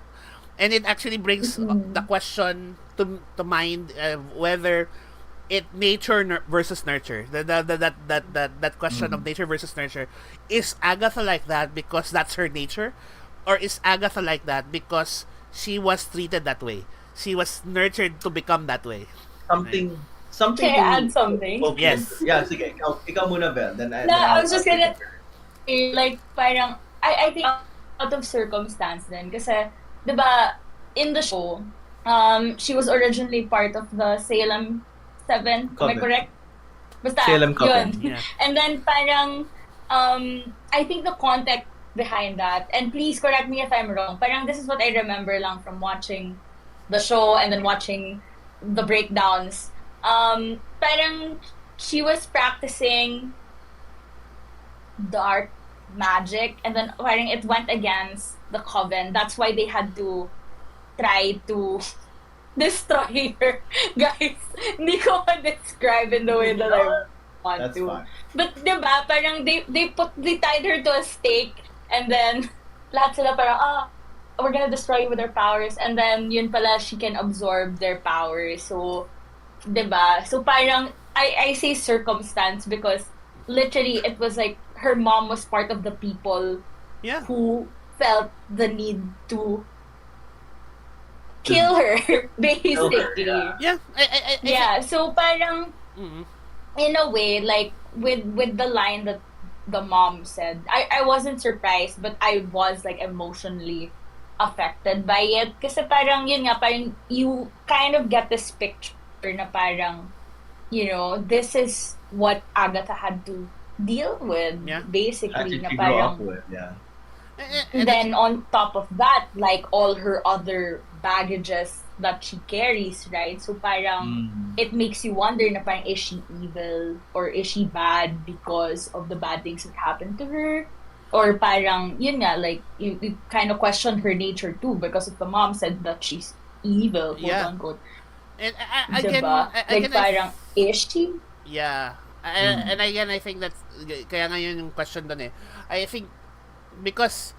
And it actually brings the question to mind whether it nature versus nurture. That question of nature versus nurture. Is Agatha like that because that's her nature? Or is Agatha like that because she was treated that way? She was nurtured to become that way. Something Can I add something? Okay. Yes. Yeah, sige. Ikaw muna, Bel. Then I was just gonna say, like, parang, I think out of circumstance din. Kasi, di ba, in the show, she was originally part of the Salem 7. Am I correct? Basta, Salem Coven. yun. And then, parang, I think the context behind that, and please correct me if I'm wrong, parang this is what I remember lang from watching the show and then watching the breakdowns. Parang she was practicing dark magic and then parang it went against the coven. That's why they had to try to destroy her. Guys, hindi ko ma-describe in the way that I want That's to. fine. But diba, parang they tied her to a stake and then lahat sila parang, we're gonna destroy you with our powers, and then yun pala she can absorb their powers. So, diba? So parang I say circumstance because literally it was like her mom was part of the people who felt the need to kill her, basically. Yeah. So parang in a way, like with the line that the mom said, I wasn't surprised, but I was like emotionally affected by it. Kasi parang yun nga, parang you kind of get this picture na parang, you know, this is what Agatha had to deal with, basically. Actually, Na she grew parang, up with, and then on top of that, like all her other baggages that she carries, right? So parang it makes you wonder na parang is she evil or is she bad because of the bad things that happened to her? Or parang, yun nga, like, you kind of question her nature too because if the mom said that she's evil, quote unquote. And diba? Like parang, is she? Yeah. And again, I think that's, kaya ngayon yung question dun eh. I think, because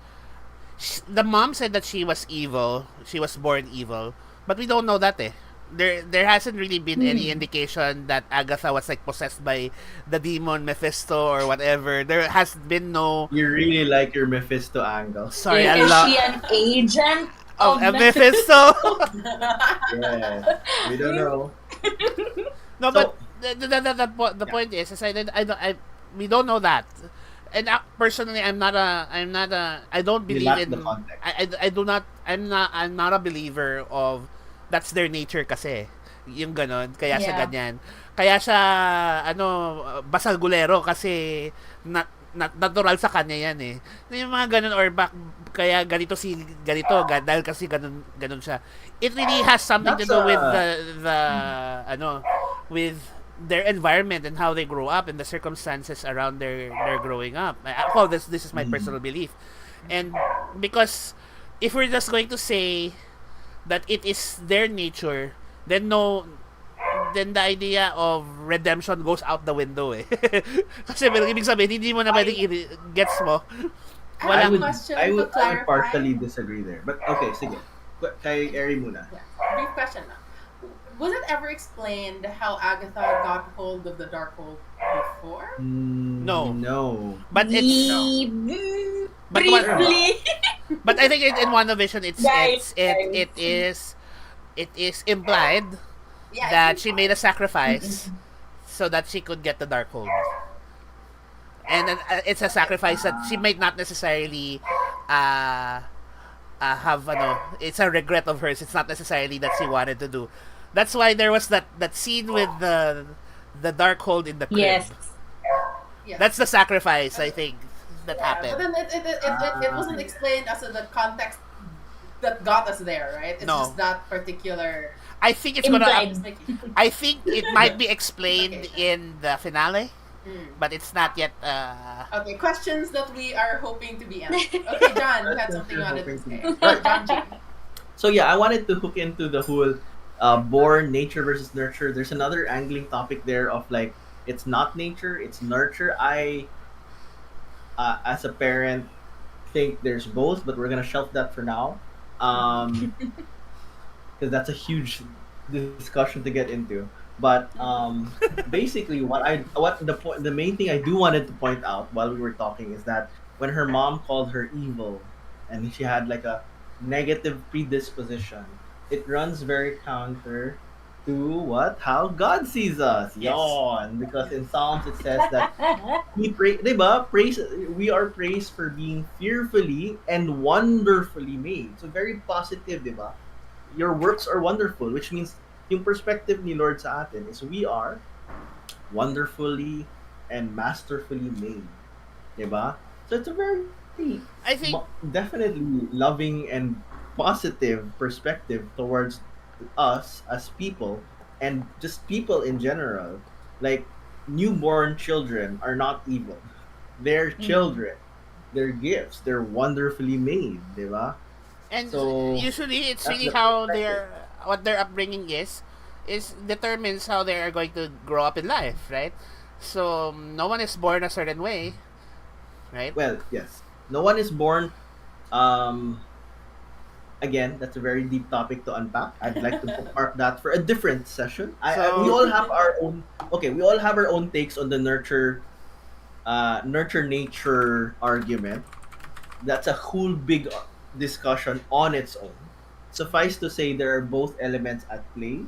the mom said that she was evil, she was born evil, but we don't know that eh. There hasn't really been any indication that Agatha was like possessed by the demon Mephisto or whatever. There has been no. You really like your Mephisto angle. Sorry, is she an agent of Mephisto? Yeah, we don't know. No, but the point is, we don't know that. And personally, I don't believe in the context. I'm not a believer of that's their nature kasi. Yung ganon, kaya siya ganyan. Kaya siya basal gulero kasi natural sa kanya yan eh. Yung mga ganon or kaya ganito dahil kasi ganon siya. It really has something to do with with their environment and how they grow up and the circumstances around their growing up. This is my personal belief. And because if we're just going to say that it is their nature, then the idea of redemption goes out the window eh. Kasi ibig sabihin, hindi mo na pwedeng gets mo. I would partially disagree there. But okay, sige. Kay Eri muna. Yeah. Brief question na. Was it ever explained how Agatha got hold of the Darkhold before? No. But it's briefly. But I think in WandaVision it is implied that she made a sacrifice so that she could get the Darkhold. And it's a sacrifice that she might not necessarily have it's a regret of hers. It's not necessarily that she wanted to do. That's why there was that scene with the Darkhold in the crib. Yes. That's the sacrifice, I think, that happened. But then it wasn't explained as to the context that got us there, right? It's just that particular. I think it's I think it might be explained in the finale but it's not yet. Okay, questions that we are hoping to be answered. Okay, John, you had something you wanted to say. Right. John G. So yeah, I wanted to hook into the whole born nature versus nurture. There's another angling topic there of like it's not nature, it's nurture. I as a parent think there's both, but we're gonna shelf that for now. Because that's a huge discussion to get into. But basically, the main thing I do wanted to point out while we were talking is that when her mom called her evil, and she had like a negative predisposition, it runs very counter to what how God sees us. Yes. Yawn, because in Psalms it says that diba? We are praised for being fearfully and wonderfully made. So very positive, diba? Your works are wonderful, which means yung perspective ni Lord sa atin is we are wonderfully and masterfully made. Diba? So it's a very I think definitely loving and positive perspective towards us as people and just people in general. Like newborn children are not evil. They're children. They're gifts. They're wonderfully made, diba? and So, usually it's that's really the how perspective. what their upbringing is determines how they are going to grow up in life, right? So no one is born a certain way, right? Well, yes. No one is born. Um, Again, that's a very deep topic to unpack. I'd like to bookmark that for a different session. We all have our own. Okay, we all have our own takes on the nurture nature argument. That's a whole big discussion on its own. Suffice to say, there are both elements at play.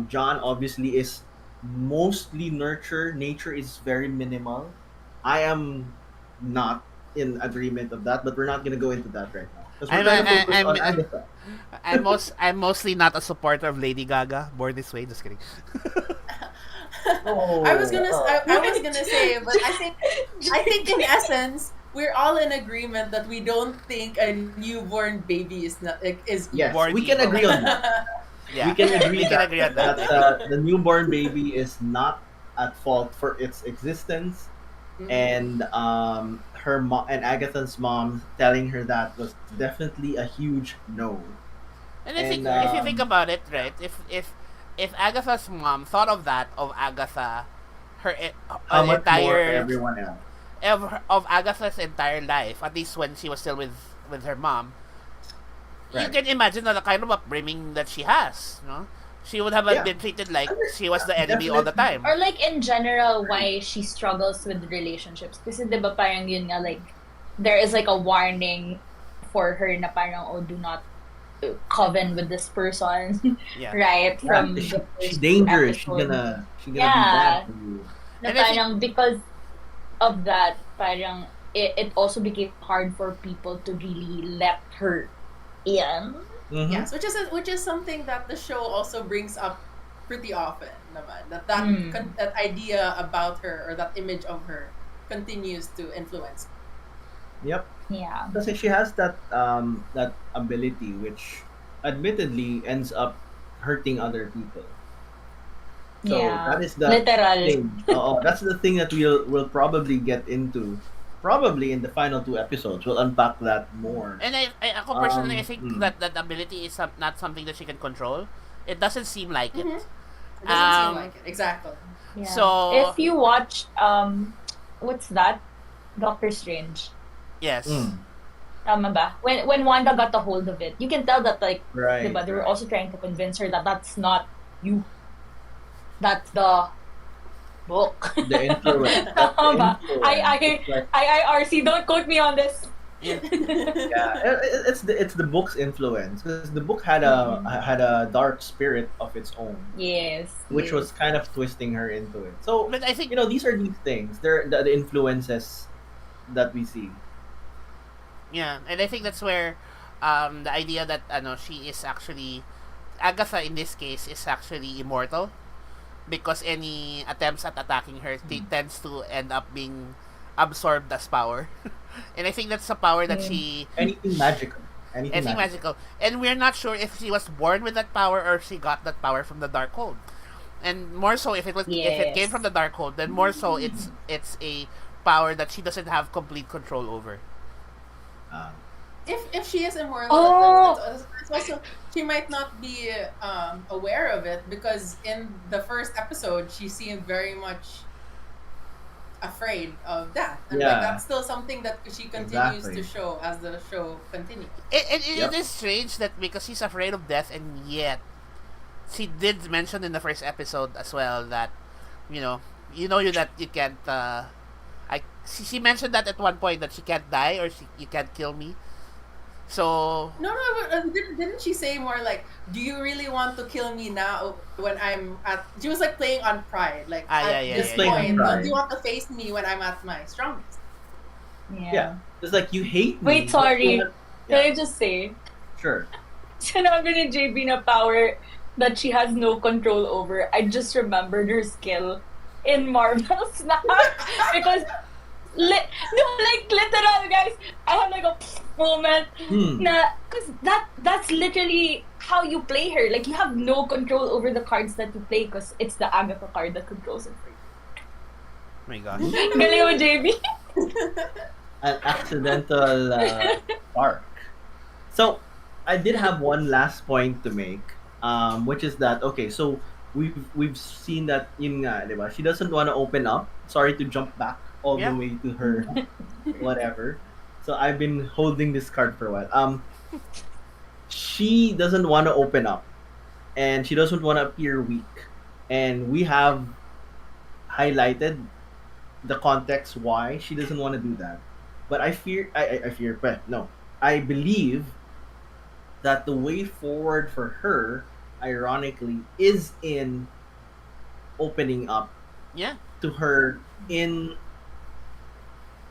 John obviously is mostly nurture. Nature is very minimal. I am not in agreement of that, but we're not gonna go into that right now because we're I'm trying to focus I'm on I'm, Agatha. I'm mostly not a supporter of Lady Gaga. Born this way, just kidding. Oh, I was gonna say, but I think in essence we're all in agreement that we don't think a newborn baby is not is yes, Born we can evil. agree on that. Yeah, We can agree we can that, agree on that. the newborn baby is not at fault for its existence, and her mom and Agatha's mom telling her that was definitely a huge no. And I think And if you think about it, right? If Agatha's mom thought of that of Agatha, her how much more entire everyone else? of Agatha's entire life, at least when she was still with her mom, you Right. can imagine the kind of upbringing that she has. No, she would have Yeah. been treated like she was the enemy all the time. Or like in general, why she struggles with relationships. Kasi diba parang yun nga, like, there is like a warning for her na parang, oh, do not coven with this person. Yeah. Right? Yeah, From the she's first dangerous. She's episode. gonna be Yeah. bad for you. Na And I think- parang because of that, parang it also became hard for people to really let her in. Mhm. Yes, which is something that the show also brings up pretty often, naman. That idea about her or that image of her continues to influence. Yep. Yeah. Because she has that ability, which admittedly ends up hurting other people. So Yeah. that is the Literal. thing. That's the thing that we'll probably get into. Probably in the final 2 episodes, we'll unpack that more. And ako personally, I think Mm. that ability is not something that she can control. It doesn't seem like it. It doesn't seem Um, like it. Exactly. Yeah. So- if you watch what's that? Doctor Strange. Yes. Mm. Tama ba? When Wanda got a hold of it, you can tell that like Right. diba, they were also trying to convince her that that's not you. That's the book. The influence. Tama ba? It's like, IIRC, don't quote me on this. yeah, it's the book's influence because the book had a dark spirit of its own, Yes. which yes. was kind of twisting her into it. So But I think these are these things. They're the influences that we see. yeah, and I think that's where the idea that she is actually Agatha in this case is actually immortal because any attempts at attacking her tends to end up being absorbed as power. And I think that's a power that she Anything magical. magical. And we're not sure if she was born with that power or she got that power from the Darkhold. And more so if it came from the Darkhold, then more so it's a power that she doesn't have complete control over. If she is immortal, it's also she might not be aware of it, because in the first episode she seemed very much afraid of death, and like that's still something that she continues to show as the show continues. It is strange that because she's afraid of death, and yet she did mention in the first episode as well that that you can't. She mentioned that at one point that she can't die or you can't kill me. So no, but didn't she say more like, "Do you really want to kill me now when I'm at?" She was like playing on pride, like at this point, don't you want to face me when I'm at my strongest? Yeah, it's like you hate me. Wait, sorry. Can I just say? Sure. Sinabi ni JB na power that she has no control over. I just remembered her skill in Marvel Snap because. Literal, guys. I have like a moment because that's literally how you play her. Like, you have no control over the cards that you play because it's the Agatha card that controls it for you. Oh my gosh. Galing mo, JB. An accidental spark. So, I did have one last point to make, which is that so we've seen that diba? She doesn't want to open up. Sorry to jump back all the way to her whatever. So I've been holding this card for a while. She doesn't want to open up, and she doesn't want to appear weak, and we have highlighted the context why she doesn't want to do that. But I believe that the way forward for her, ironically, is in opening up to her in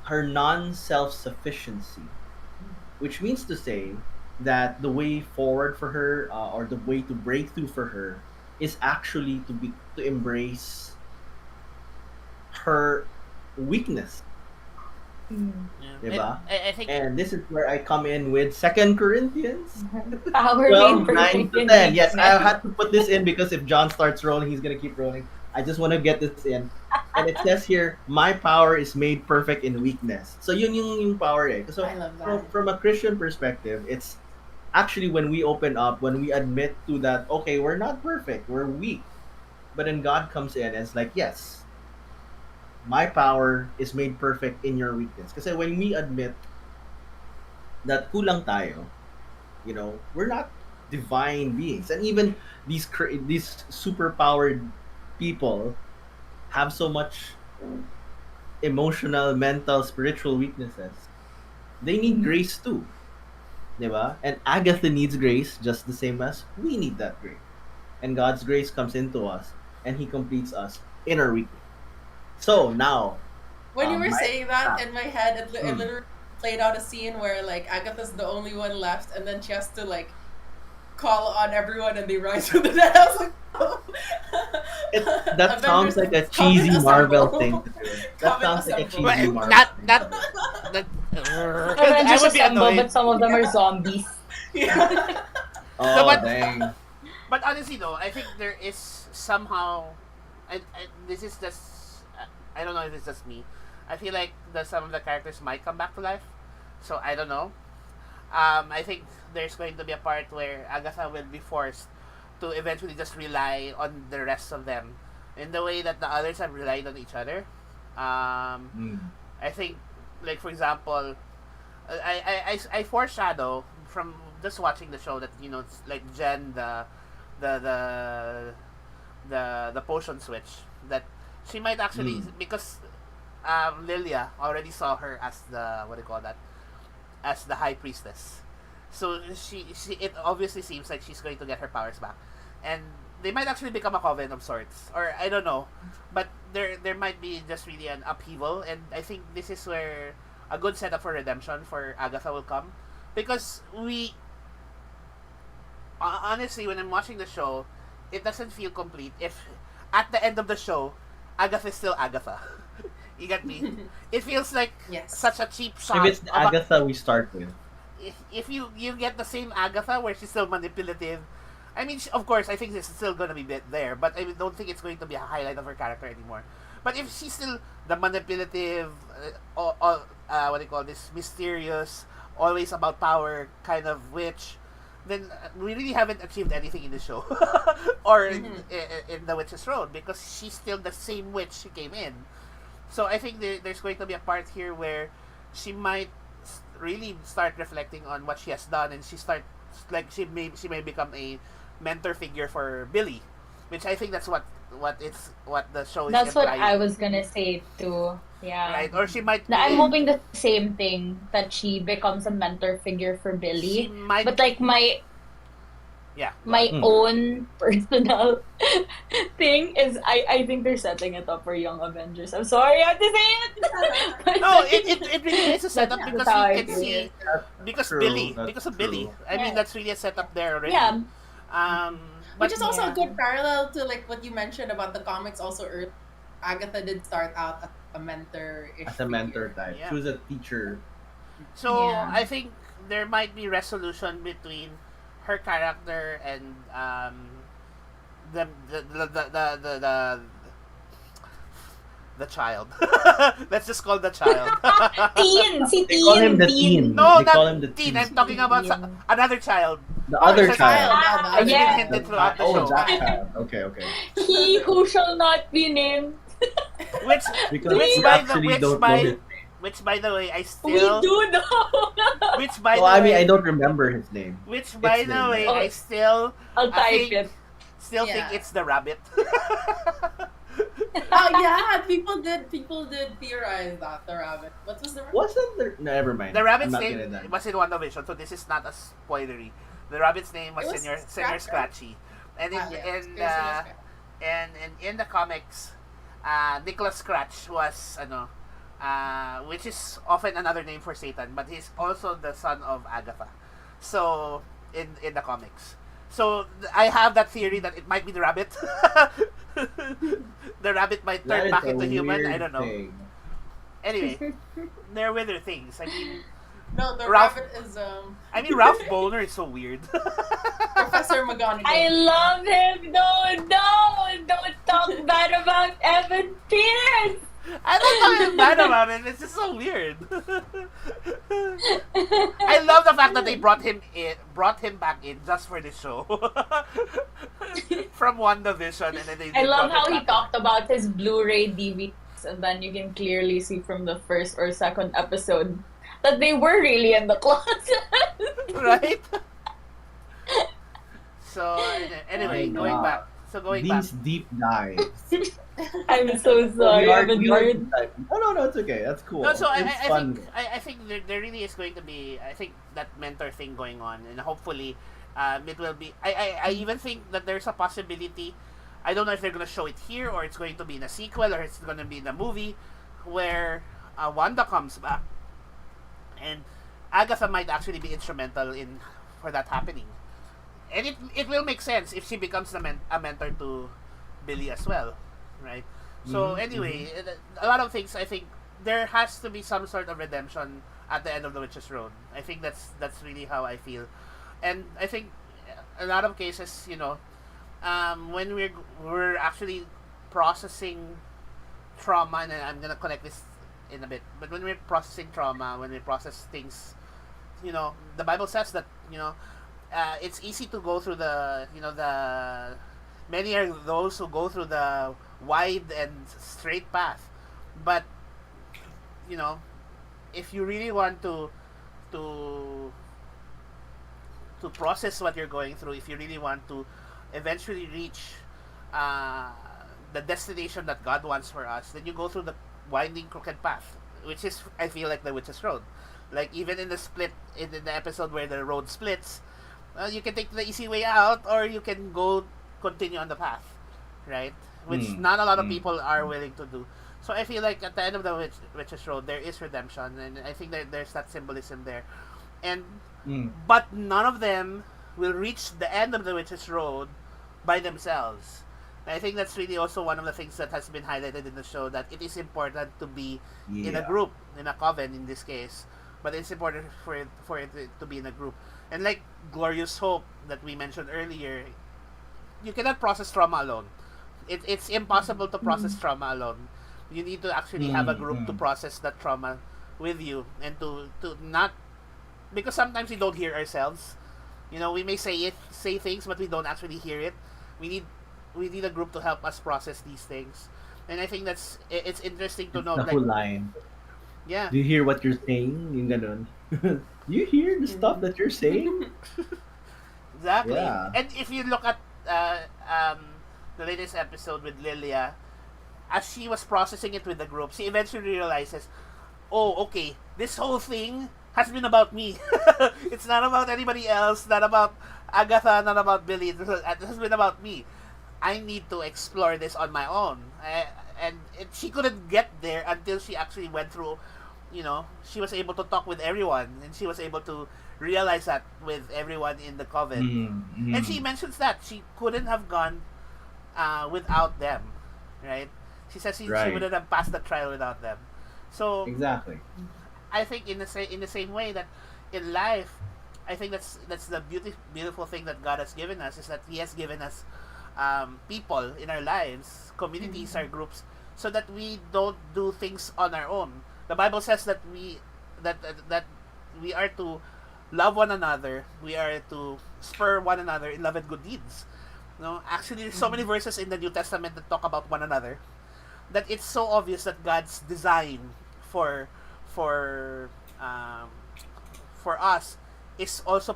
her non-self-sufficiency, which means to say that the way forward for her, or the way to break through for her, is actually to embrace her weakness. Diba? I think, and this is where I come in with 2 Corinthians Power 9 to 10. Yes, I had to put this in because if John starts rolling, he's gonna keep rolling. I just want to get this in. And it says here, my power is made perfect in weakness. So yun yung power eh. So I love that. from a Christian perspective, it's actually when we open up, when we admit to that, okay, we're not perfect, we're weak. But then God comes in and it's like, yes, my power is made perfect in your weakness. Kasi when we admit that kulang tayo, we're not divine beings. And even these super-powered people have so much emotional, mental, spiritual weaknesses. They need grace too. Diba? And Agatha needs grace just the same as we need that grace. And God's grace comes into us and He completes us in our weakness. So now, when you were saying that, in my head, it literally played out a scene where like Agatha's the only one left, and then she has to like call on everyone, and they rise from the dead. I was like, oh. That sounds like a cheesy Marvel thing to do. That sounds like a cheesy Marvel. Not. I would be annoyed, but some of them are zombies. Yeah. Dang. But honestly, though, I think there is somehow, this is just. I don't know if it's just me. I feel like some of the characters might come back to life. So, I don't know. I think there's going to be a part where Agatha will be forced to eventually just rely on the rest of them in the way that the others have relied on each other. I think, like, for example, I foreshadow from just watching the show that, it's like Jen, the potion switch, that she might actually, because Lilia already saw her as as the high priestess. So it obviously seems like she's going to get her powers back, and they might actually become a coven of sorts, or I don't know, but there might be just really an upheaval, and I think this is where a good setup for redemption for Agatha will come, because honestly, when I'm watching the show, it doesn't feel complete if at the end of the show Agatha is still Agatha. You get me? It feels like such a cheap shot. If it's the Agatha we start with. If you get the same Agatha where she's still manipulative, I mean, of course, I think it's still gonna be there, but I don't think it's going to be a highlight of her character anymore. But if she's still the manipulative, what do you call this, mysterious, always about power kind of witch, then we really haven't achieved anything in the show or in the Witch's Road, because she's still the same witch she came in. So I think there's going to be a part here where she might really start reflecting on what she has done, and she may become a mentor figure for Billy, which I think that's what the show is That's what implying. I was gonna say too. Yeah. Right, or she might. I'm hoping the same thing, that she becomes a mentor figure for Billy. She might. But like my own personal thing is, I think they're setting it up for Young Avengers. I'm sorry I have to say it. But No, it really is a setup That's because how you I can feel. see because True, Billy that's because of true. Billy. I mean, Yeah. that's really a setup there already. Yeah. But Which is also Yeah. a good parallel to like what you mentioned about the comics also earlier. Agatha did start out as a mentor. As a mentor type. Yeah. She was a teacher. so Yeah. I think there might be resolution between her character and the child. Let's just call the child. Teen! Si They call him the Teen! teen. No, They call not him the teen. teen. I'm talking about Teen. another child. The other it's a child. Ah, It's yeah. been hinted throughout the Oh, show. that child. Okay. He who shall not be named. Which, Because which we by the actually which don't by know his. which by the way I We still do know. which by Well, the I mean, way I don't remember his name. which by Its the name. way Oh. I still I'll I type think- it. think Yeah. it's the rabbit. Oh yeah, people did theorize that the rabbit. What was the rabbit? Wasn't there? No, never mind. The rabbit's I'm not name gonna die. was in WandaVision, so this is not a spoilery. The rabbit's name was It was Senior Scratch, Scratchy, and in Ah, yeah. and, Seriously, that's right. and in the comics, Nicholas Scratch was which is often another name for Satan, but he's also the son of Agatha. So in the comics, so I have that theory that it might be the rabbit. The rabbit might That turn is back a into human. I weird don't know. thing. Anyway, they're weather things. No, the Ralph- rabbit is Ralph Boner is so weird. Professor McGonagall. I love him. No, don't talk bad about Evan Pierce. I don't know bad about it. It's just so weird. I love the fact that they brought him back in just for this show from WandaVision, and then they I love brought how him he back talked about his Blu-ray DVDs, and then you can clearly see from the first or second episode that they were really in the closet. in, right? So anyway, My going God. back. So going back. These deep dives. I'm so sorry, We are- Evan we are Pierce. deep diving. No, it's okay. That's cool. No, so It's fun. I think there really is going to be that mentor thing going on, and hopefully it will be. I even think that there's a possibility. I don't know if they're gonna show it here or it's going to be in a sequel or it's gonna be in a movie where Wanda comes back, and Agatha might actually be instrumental in for that happening, and it will make sense if she becomes a mentor to Billy as well, right? So Mhm, anyway, a lot of things. I think there has to be some sort of redemption at the end of the Witch's Road. I think that's really how I feel, and I think a lot of cases, when we're actually processing trauma, and I'm gonna connect this in a bit. But when we're processing trauma, when we process things, the Bible says that it's easy to go through the many are those who go through the wide and straight path, but if you really want to process what you're going through, if you really want to eventually reach the destination that God wants for us, then you go through the winding crooked path, which is, I feel, like the Witch's Road. Like even in the split in the episode where the road splits, you can take the easy way out, or you can continue on the path, right? Which not a lot of people are willing to do. So I feel like at the end of the Witch's Road, there is redemption, and I think that there's that symbolism there. And but none of them will reach the end of the Witch's Road by themselves. And I think that's really also one of the things that has been highlighted in the show, that it is important to be in a group, in a coven in this case. But it's important for it to be in a group. And like Glorious Hope that we mentioned earlier, you cannot process trauma alone. It's impossible to process trauma alone. You need to actually have a group to process that trauma with you, and to not, because sometimes we don't hear ourselves. You know, we may say things, but we don't actually hear it. We need we need a group to help us process these things. And I think it's interesting to It's know, the like, whole line. yeah, Do you hear what you're saying? Yung ganun. You hear the stuff that you're saying? exactly. Yeah. And if you look at the latest episode with Lilia, as she was processing it with the group, she eventually realizes, oh, okay, this whole thing has been about me. It's not about anybody else, not about Agatha, not about Billy. It has been about me. I need to explore this on my own. She couldn't get there until she actually went through, she was able to talk with everyone, and she was able to realize that with everyone in the coven. And she mentions that she couldn't have gone without them, right? She says she Right. wouldn't have passed the trial without them. So Exactly. I think in the same way that in life, I think that's the beautiful thing that God has given us, is that He has given us people in our lives, communities, our groups, so that we don't do things on our own. The Bible says that that we are to love one another. We are to spur one another in love and good deeds. No, actually, there's so many verses in the New Testament that talk about one another, that it's so obvious that God's design for for um, for us is also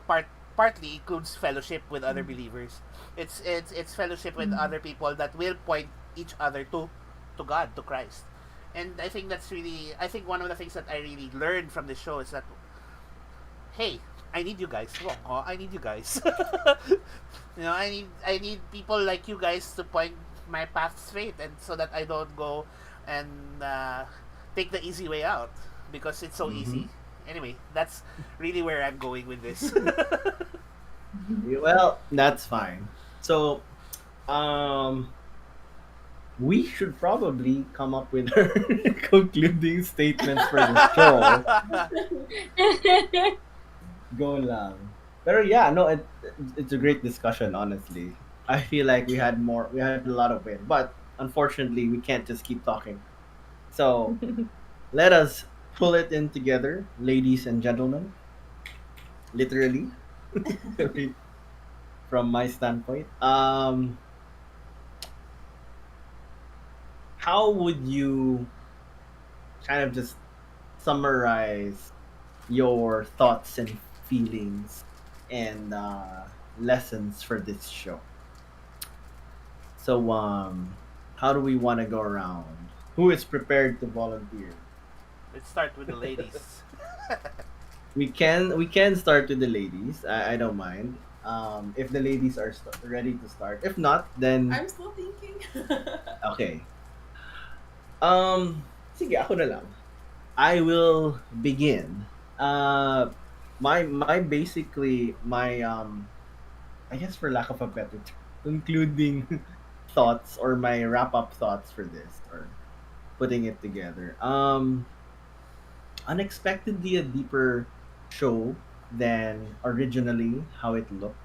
partly includes fellowship with other believers. It's fellowship with other people that will point each other to God, to Christ. And I think that's really, I think one of the things that I really learned from this show is that, hey, I need you guys. Oh, I need you guys. I need people like you guys to point my path straight, and so that I don't go and take the easy way out, because it's so easy. Anyway, that's really where I'm going with this. Well, that's fine. So, we should probably come up with our concluding statements for the show. Go lang. Pero yeah, no, it's a great discussion, honestly. I feel like we had a lot of it, but unfortunately, we can't just keep talking. So, let us pull it in together, ladies and gentlemen. Literally, from my standpoint. How would you kind of just summarize your thoughts and feelings and lessons for this show? So, how do we want to go around? Who is prepared to volunteer? Let's start with the ladies. We can start with the ladies. I don't mind. If the ladies are ready to start. If not, then I'm still thinking. okay. Sige, ako na lang. I will begin. My basically my I guess, for lack of a better term, concluding thoughts, or my wrap up thoughts for this, or putting it together. Unexpectedly a deeper show than originally how it looked.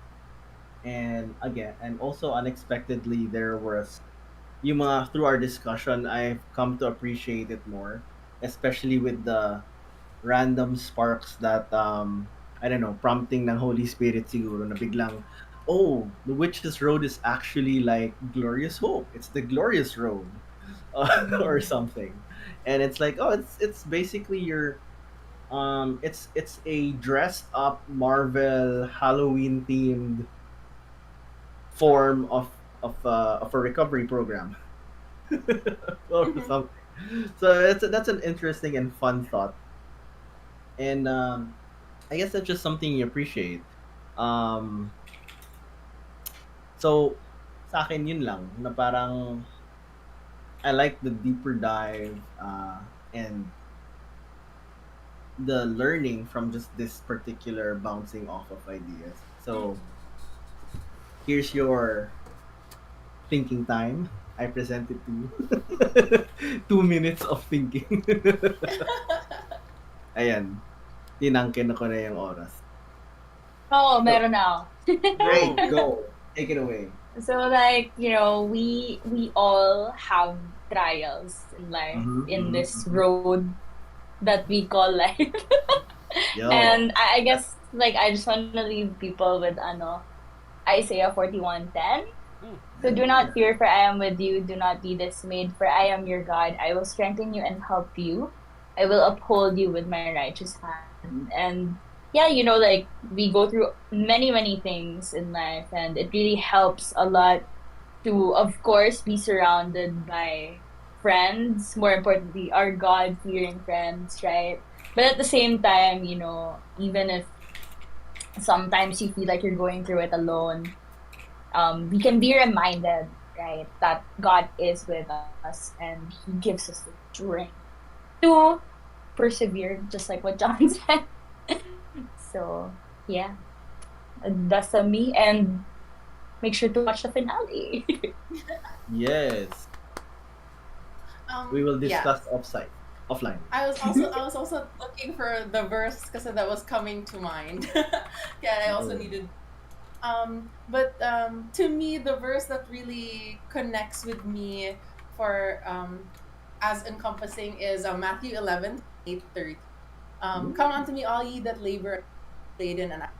And also unexpectedly, there was yung mga, through our discussion, I've come to appreciate it more, especially with the random sparks that I don't know, prompting ng Holy Spirit siguro, na biglang, oh, the Witch's Road is actually like Glorious Hope. It's the Glorious Road, or something. And it's like, oh, it's basically your it's a dressed up Marvel Halloween themed form of a recovery program. Or something. So that's an interesting and fun thought. And I guess that's just something you appreciate. Um, so sa akin yun lang, na parang I like the deeper dive, and the learning from just this particular bouncing off of ideas. So here's your thinking time. I present it to you. 2 minutes of thinking. Ayan. Tinangkin ako na yung oras. Oh, meron na ako. Great, go. Take it away. So like, we all have trials in life in this road that we call life. Yo. And I guess like I just want to leave people with Isaiah 41:10. Mm. So do not fear, for I am with you. Do not be dismayed, for I am your God. I will strengthen you and help you. I will uphold you with my righteous hand. And yeah, like we go through many, many things in life, and it really helps a lot to, of course, be surrounded by friends. More importantly, our God fearing friends, right? But at the same time, even if sometimes you feel like you're going through it alone, we can be reminded, right, that God is with us and He gives us the strength to persevere, just like what John said. So, yeah, that's a me, and make sure to watch the finale. Yes. We will Yeah. discuss offline. I was also looking for the verse because that was coming to mind. Yeah, I also Oh. needed. But to me, the verse that really connects with me for as encompassing is Matthew 11:8-30. Come unto me, all ye that labor and are laden, and I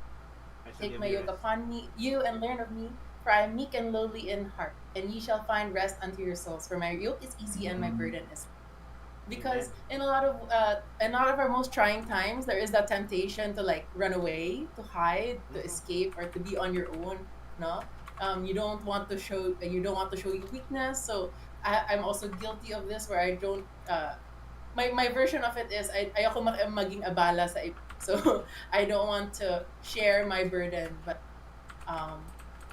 I shall take give my you yoke rest. upon you and learn of me, for I am meek and lowly in heart, and ye shall find rest unto your souls. For my yoke is easy and my burden is Amen. because in a lot of our most trying times there is that temptation to like run away, to hide, to Mm-hmm. escape, or to be on your own. No, you don't want to show your weakness. So I'm also guilty of this, where I don't my version of it is ayoko maging abala sa iba. So I don't want to share my burden, but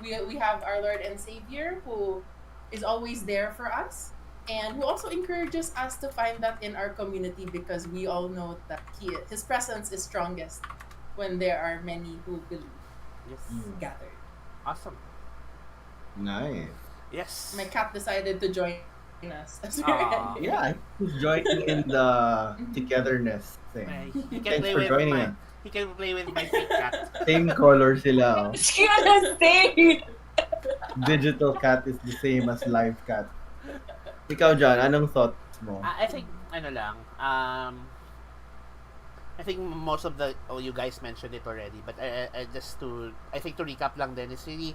we have our Lord and Savior who is always there for us, and who also encourages us to find that in our community, because we all know that his presence is strongest when there are many who believe Yes. gathered. Awesome. Nice. My Yes. cat decided to join us as we're Aw. Yeah, ending. he's joining in the togetherness thing. He can Thanks play for with joining my us. he can play with my fake cat. Same color sila. Oh. She gonna say. Digital cat is the same as live cat. Ikaw, John, anong thoughts mo? I think ano lang. I think most of the you guys mentioned it already, but I think to recap lang then is really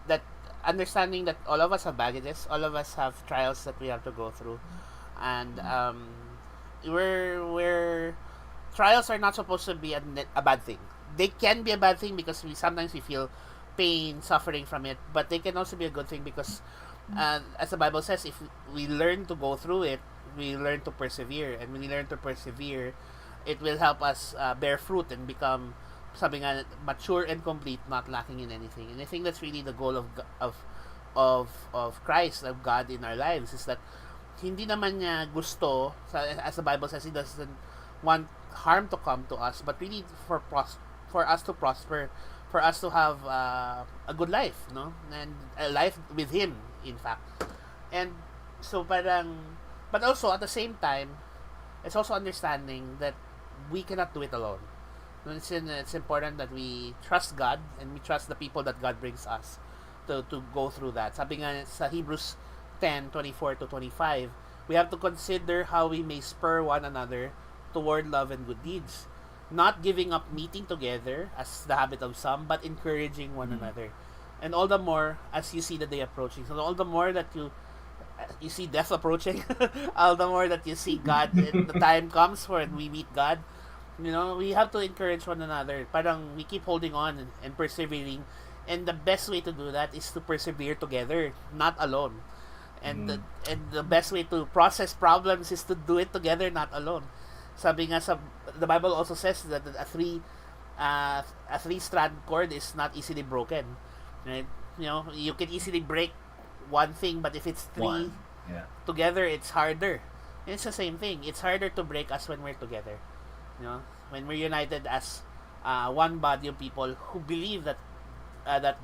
that understanding that all of us have baggages, all of us have trials that we have to go through, and we're trials are not supposed to be a bad thing. They can be a bad thing because we feel pain, suffering from it, but they can also be a good thing because, as the Bible says, if we learn to go through it, we learn to persevere, and when we learn to persevere, it will help us bear fruit and become something mature and complete, not lacking in anything. And I think that's really the goal of Christ, of God in our lives, is that hindi naman niya gusto, as the Bible says, He doesn't want harm to come to us, but really for us to prosper, for us to have a good life, no, and a life with Him, in fact. And so parang, but also at the same time, it's also understanding that we cannot do it alone. It's important that we trust God and we trust the people that God brings us to go through that. Sabi nga sa Hebrews 10:24-25, we have to consider how we may spur one another toward love and good deeds, not giving up meeting together as the habit of some, but encouraging one another. And all the more as you see the day approaching. So all the more that you see death approaching, all the more that you see God, and the time comes when we meet God, we have to encourage one another. Parang we keep holding on and persevering. And the best way to do that is to persevere together, not alone. And the best way to process problems is to do it together, not alone. Sabi nga the Bible also says that a three strand cord is not easily broken. Right? You can easily break one thing, but if it's three One. Yeah. together, it's harder. And it's the same thing. It's harder to break us when we're together. When we're united as one body of people who believe that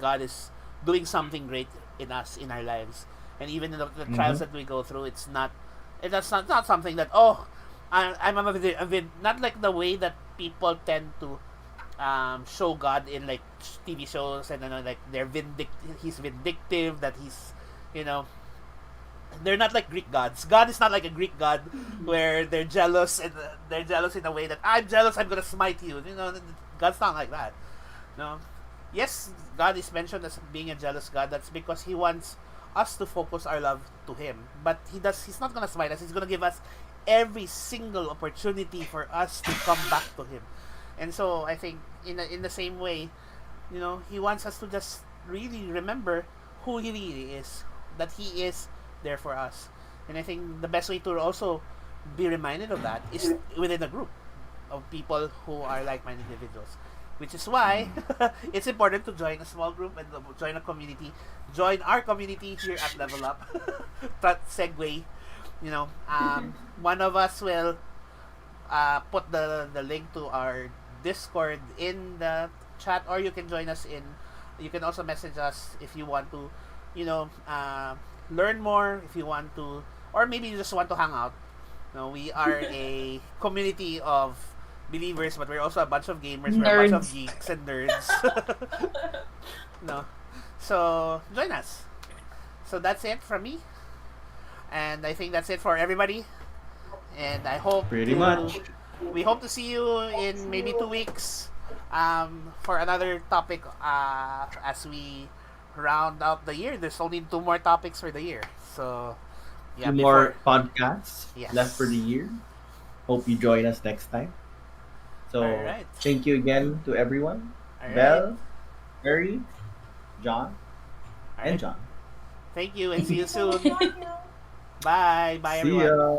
God is doing something great in us, in our lives, and even in the trials that we go through, that's not something that, I'm not like the way that people tend to show God in like TV shows, and like he's vindictive, that he's, you know, they're not like Greek gods. God is not like a Greek god where they're jealous, and they're jealous in a way that I'm jealous, I'm gonna smite you. You know, God's not like that. No. Yes, God is mentioned as being a jealous God. That's because He wants us to focus our love to Him. But He's not gonna smite us. He's gonna give us every single opportunity for us to come back to Him. And so I think in the same way, you know, He wants us to just really remember who He really is. That He is there for us. And I think the best way to also be reminded of that is within a group of people who are like-minded individuals. Which is why it's important to join a small group and join a community. Join our community here at Level Up. That segue, you know, one of us will put the link to our Discord in the chat, or you can join us you can also message us if you want to, you know, learn more, if you want to, or maybe you just want to hang out. You know, we are a community of believers, but we're also a bunch of gamers. We're a bunch of geeks and nerds. No, so join us. So that's it from me, and I think that's it for everybody. And I hope Pretty much. we hope to see you in maybe 2 weeks for another topic as we round out the year. There's only 2 more topics for the year, so yeah, Two more podcasts Yes. left for the year. Hope you join us next time. So Alright. thank you again to everyone. Alright. Belle, Harry, John, Alright. and John. Thank you, and see you soon. Bye, See everyone. ya.